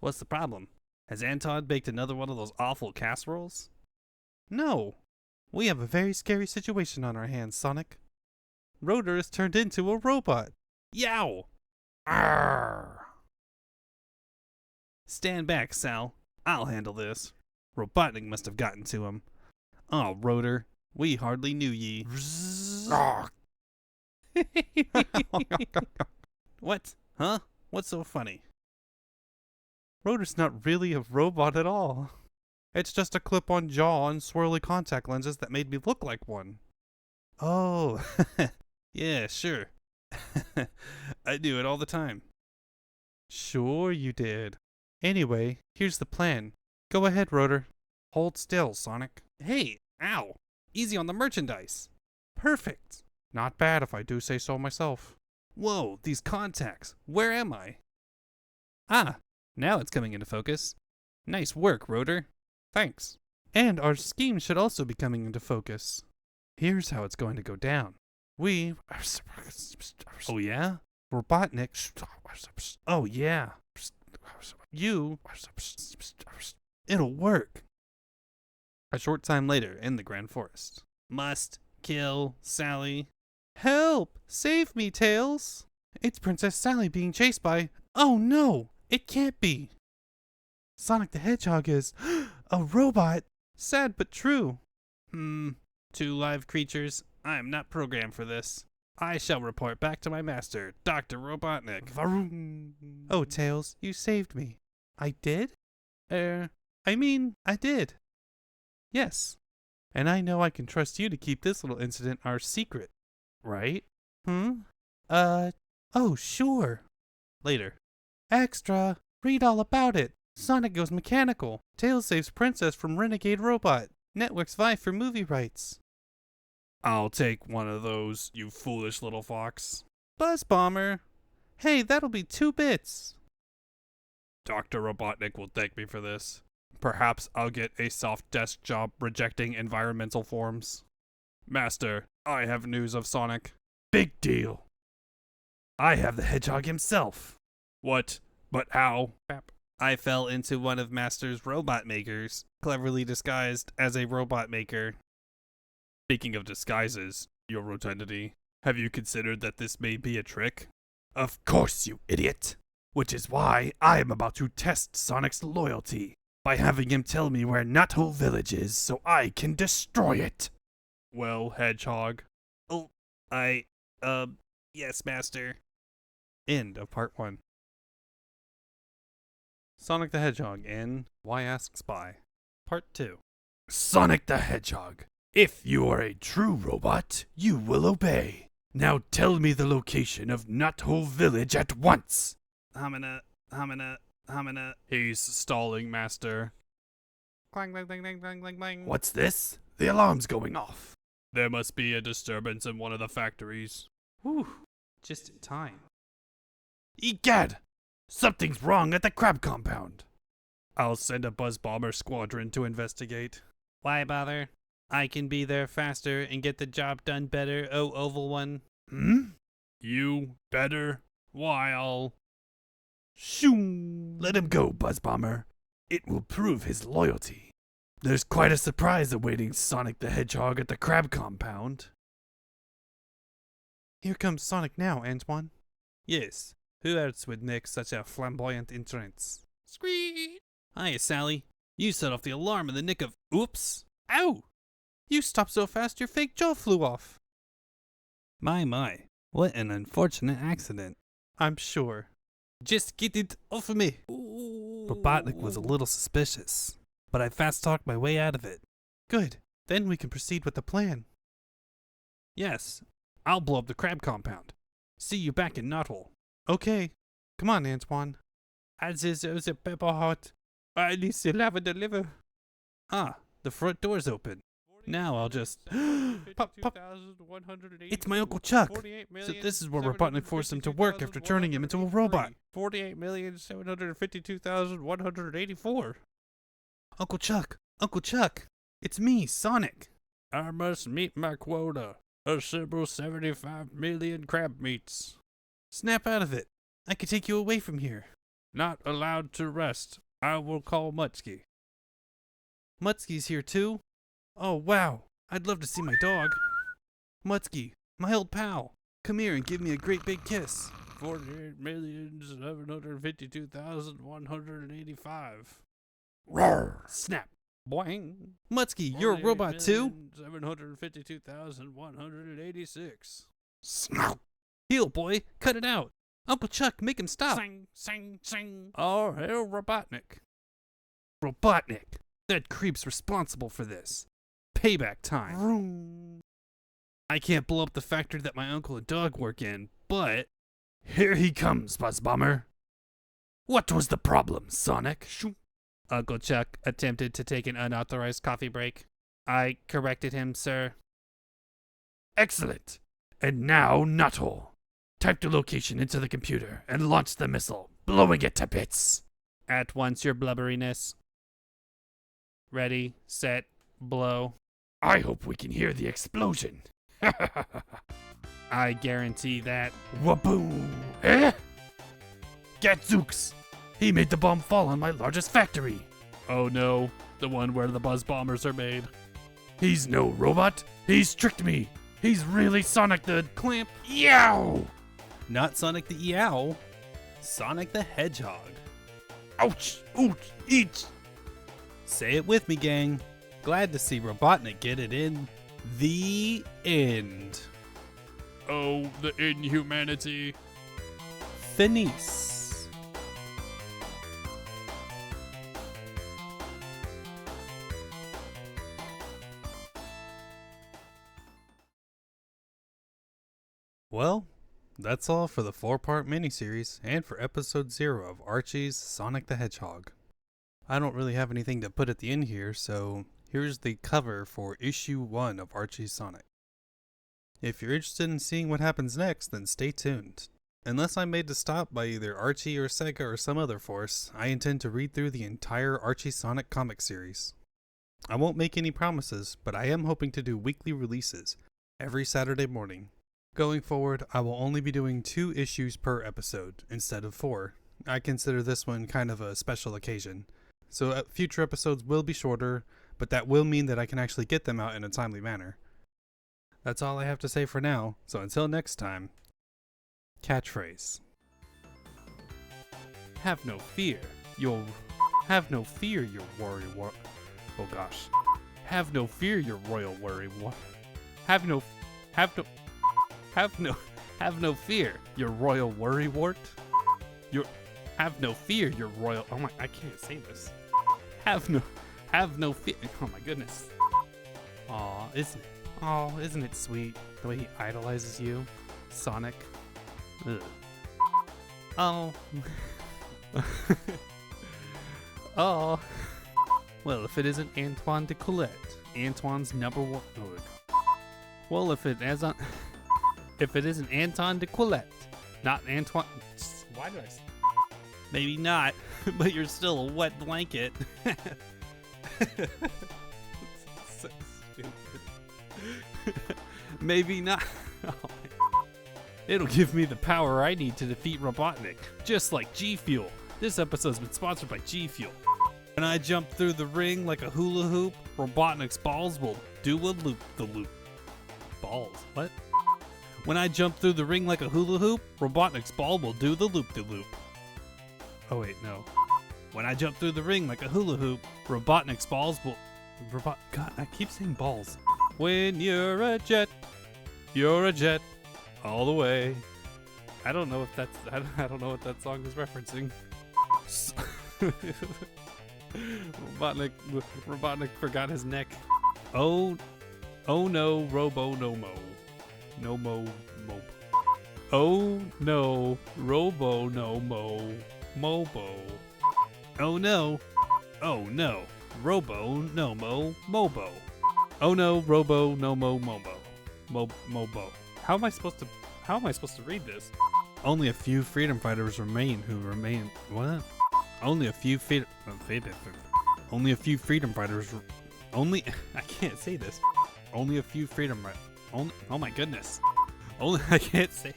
What's the problem? Has Anton baked another one of those awful casseroles? No. We have a very scary situation on our hands, Sonic. Rotor is turned into a robot. Yow! Arr! Stand back, Sal. I'll handle this. Robotnik must have gotten to him. Oh, Rotor, we hardly knew ye. What? Huh? What's so funny? Rotor's not really a robot at all. It's just a clip-on jaw and swirly contact lenses that made me look like one. Oh, yeah, sure. I do it all the time. Sure you did. Anyway, here's the plan. Go ahead, Rotor. Hold still, Sonic. Hey, ow. Easy on the merchandise. Perfect. Not bad if I do say so myself. Whoa, these contacts. Where am I? Ah, now it's coming into focus. Nice work, Rotor. Thanks. And our scheme should also be coming into focus. Here's how it's going to go down. We... Oh yeah? Robotnik... Oh yeah. You... It'll work. A short time later, in the Grand Forest. Must kill Sally. Help! Save me, Tails! It's Princess Sally being chased by... Oh no! It can't be! Sonic the Hedgehog is... a robot! Sad but true. Two live creatures. I am not programmed for this. I shall report back to my master, Dr. Robotnik. Oh, Tails, you saved me. I did? I did. Yes. And I know I can trust you to keep this little incident our secret. Right? Oh, sure. Later. Extra. Read all about it. Sonic goes mechanical. Tails saves Princess from Renegade Robot. Networks vie for movie rights. I'll take one of those, you foolish little fox. Buzz Bomber. Hey, that'll be 2 bits. Dr. Robotnik will thank me for this. Perhaps I'll get a soft desk job rejecting environmental forms. Master, I have news of Sonic. Big deal. I have the Hedgehog himself. What? But how? I fell into one of Master's robot makers, cleverly disguised as a robot maker. Speaking of disguises, your rotundity, have you considered that this may be a trick? Of course, you idiot. Which is why I am about to test Sonic's loyalty by having him tell me where Knothole Village is so I can destroy it. Well, Hedgehog. Oh, yes, Master. End of part 1. Sonic the Hedgehog in Why Ask Spy, Part 2. Sonic the Hedgehog, if you are a true robot, you will obey. Now tell me the location of Knothole Village at once. Hamina. He's stalling, Master. Clang, clang, clang, clang, clang, clang, clang. What's this? The alarm's going off. There must be a disturbance in one of the factories. Whew, just in time. Egad! Something's wrong at the crab compound. I'll send a Buzz Bomber squadron to investigate. Why bother? I can be there faster and get the job done better, oh Oval One. You better? Why, I'll... Shoo! Let him go, Buzz Bomber. It will prove his loyalty. There's quite a surprise awaiting Sonic the Hedgehog at the crab compound. Here comes Sonic now, Antoine. Yes. Who else would make such a flamboyant entrance? Squeak! Hiya, Sally. You set off the alarm in the nick of... Oops! Ow! You stopped so fast your fake jaw flew off. My. What an unfortunate accident. I'm sure. Just get it off of me. Robotnik was a little suspicious, but I fast-talked my way out of it. Good. Then we can proceed with the plan. Yes. I'll blow up the crab compound. See you back in Knothole. Okay. Come on, Antoine. As is a pepper hot. I need to have a deliver. Ah, the front door's open. Now I'll just... Pop. It's my Uncle Chuck. So this is where Robotnik forced him to work after turning him into a robot. 48,752,184. Uncle Chuck. It's me, Sonic. I must meet my quota. A simple 75 million crab meats. Snap out of it. I can take you away from here. Not allowed to rest. I will call Mutsky. Mutsky's here too? Oh, wow. I'd love to see my dog. Mutsky, my old pal. Come here and give me a great big kiss. 48,752,185. Roar! Snap. Boing. Mutsky, you're a robot too? 752,186. Snap! Heel, boy. Cut it out. Uncle Chuck, make him stop. Sing. Oh, hell, Robotnik. Robotnik. That creep's responsible for this. Payback time. Vroom. I can't blow up the factory that my uncle and dog work in, but... Here he comes, Buzz Bomber. What was the problem, Sonic? Uncle Chuck attempted to take an unauthorized coffee break. I corrected him, sir. Excellent. And now, Nuthole. Type the location into the computer and launch the missile, blowing it to bits. At once, your blubberiness. Ready, set, blow. I hope we can hear the explosion. I guarantee that. Waboom! Eh? Gadzooks! He made the bomb fall on my largest factory. Oh no, the one where the buzz bombers are made. He's no robot. He's tricked me. He's really Sonic the Clamp. Yow! Not Sonic the Eow. Sonic the Hedgehog. Ouch! Ouch! Each! Say it with me, gang. Glad to see Robotnik get it in. The end. Oh, the inhumanity. Finis. Well, that's all for the 4-part miniseries and for episode 0 of Archie's Sonic the Hedgehog. I don't really have anything to put at the end here, so here's the cover for issue 1 of Archie's Sonic. If you're interested in seeing what happens next, then stay tuned. Unless I'm made to stop by either Archie or Sega or some other force, I intend to read through the entire Archie Sonic comic series. I won't make any promises, but I am hoping to do weekly releases every Saturday morning. Going forward, I will only be doing 2 issues per episode instead of 4. I consider this one kind of a special occasion. So future episodes will be shorter, but that will mean that I can actually get them out in a timely manner. That's all I have to say for now, so until next time, catchphrase. Have no fear, your warrior oh gosh. Have no fear, your royal worry Have no fear, your royal worrywart. Have no fear, your royal. Oh my! I can't say this. Have no fear. Oh my goodness. Isn't it sweet the way he idolizes you, Sonic? Ugh. Oh. Oh. Well, if it isn't Antoine de Colette, Antoine's number one. Oh, well, if it isn't Anton de Colette, not Antoine. Why did I say? Maybe not, but you're still a wet blanket. So stupid. Maybe not. It'll give me the power I need to defeat Robotnik, just like G Fuel. This episode's been sponsored by G Fuel. When I jump through the ring like a hula hoop, Robotnik's balls will do a loop-the-loop. Balls? What? When I jump through the ring like a hula hoop, Robotnik's ball will do the loop-de-loop. Oh wait, no. When I jump through the ring like a hula hoop, Robotnik's balls will... God, I keep saying balls. When you're a jet, all the way. I don't know if that's... I don't know what that song is referencing. Robotnik forgot his neck. Oh no, Robo NoMo. NoMo MoBo. Oh no, Robo NoMo MoBo. Oh no, Robo NoMo MoBo. Oh no, Robo NoMo MoBo. MoBo. How am I supposed to read this? Only a few freedom fighters remain what? Only a few freedom fighters. I can't say this. Only a few freedom. Oh my goodness. I can't say.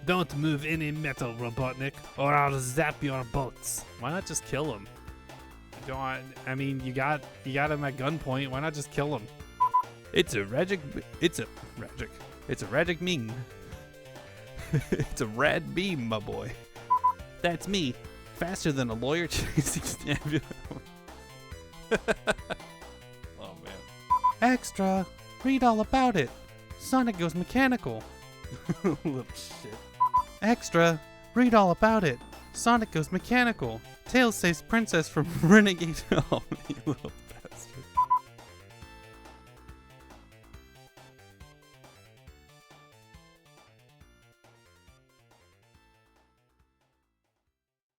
Don't move any metal, Robotnik, or I'll zap your bolts. Why not just kill him? I mean, you got him at gunpoint. Why not just kill him? It's a radic ming. It's a rad beam, my boy. That's me. Faster than a lawyer chasing stabby. Oh man. Extra! Read all about it. Sonic goes mechanical. Little shit. Extra! Read all about it. Sonic goes mechanical. Tails saves Princess from renegade. Oh, you little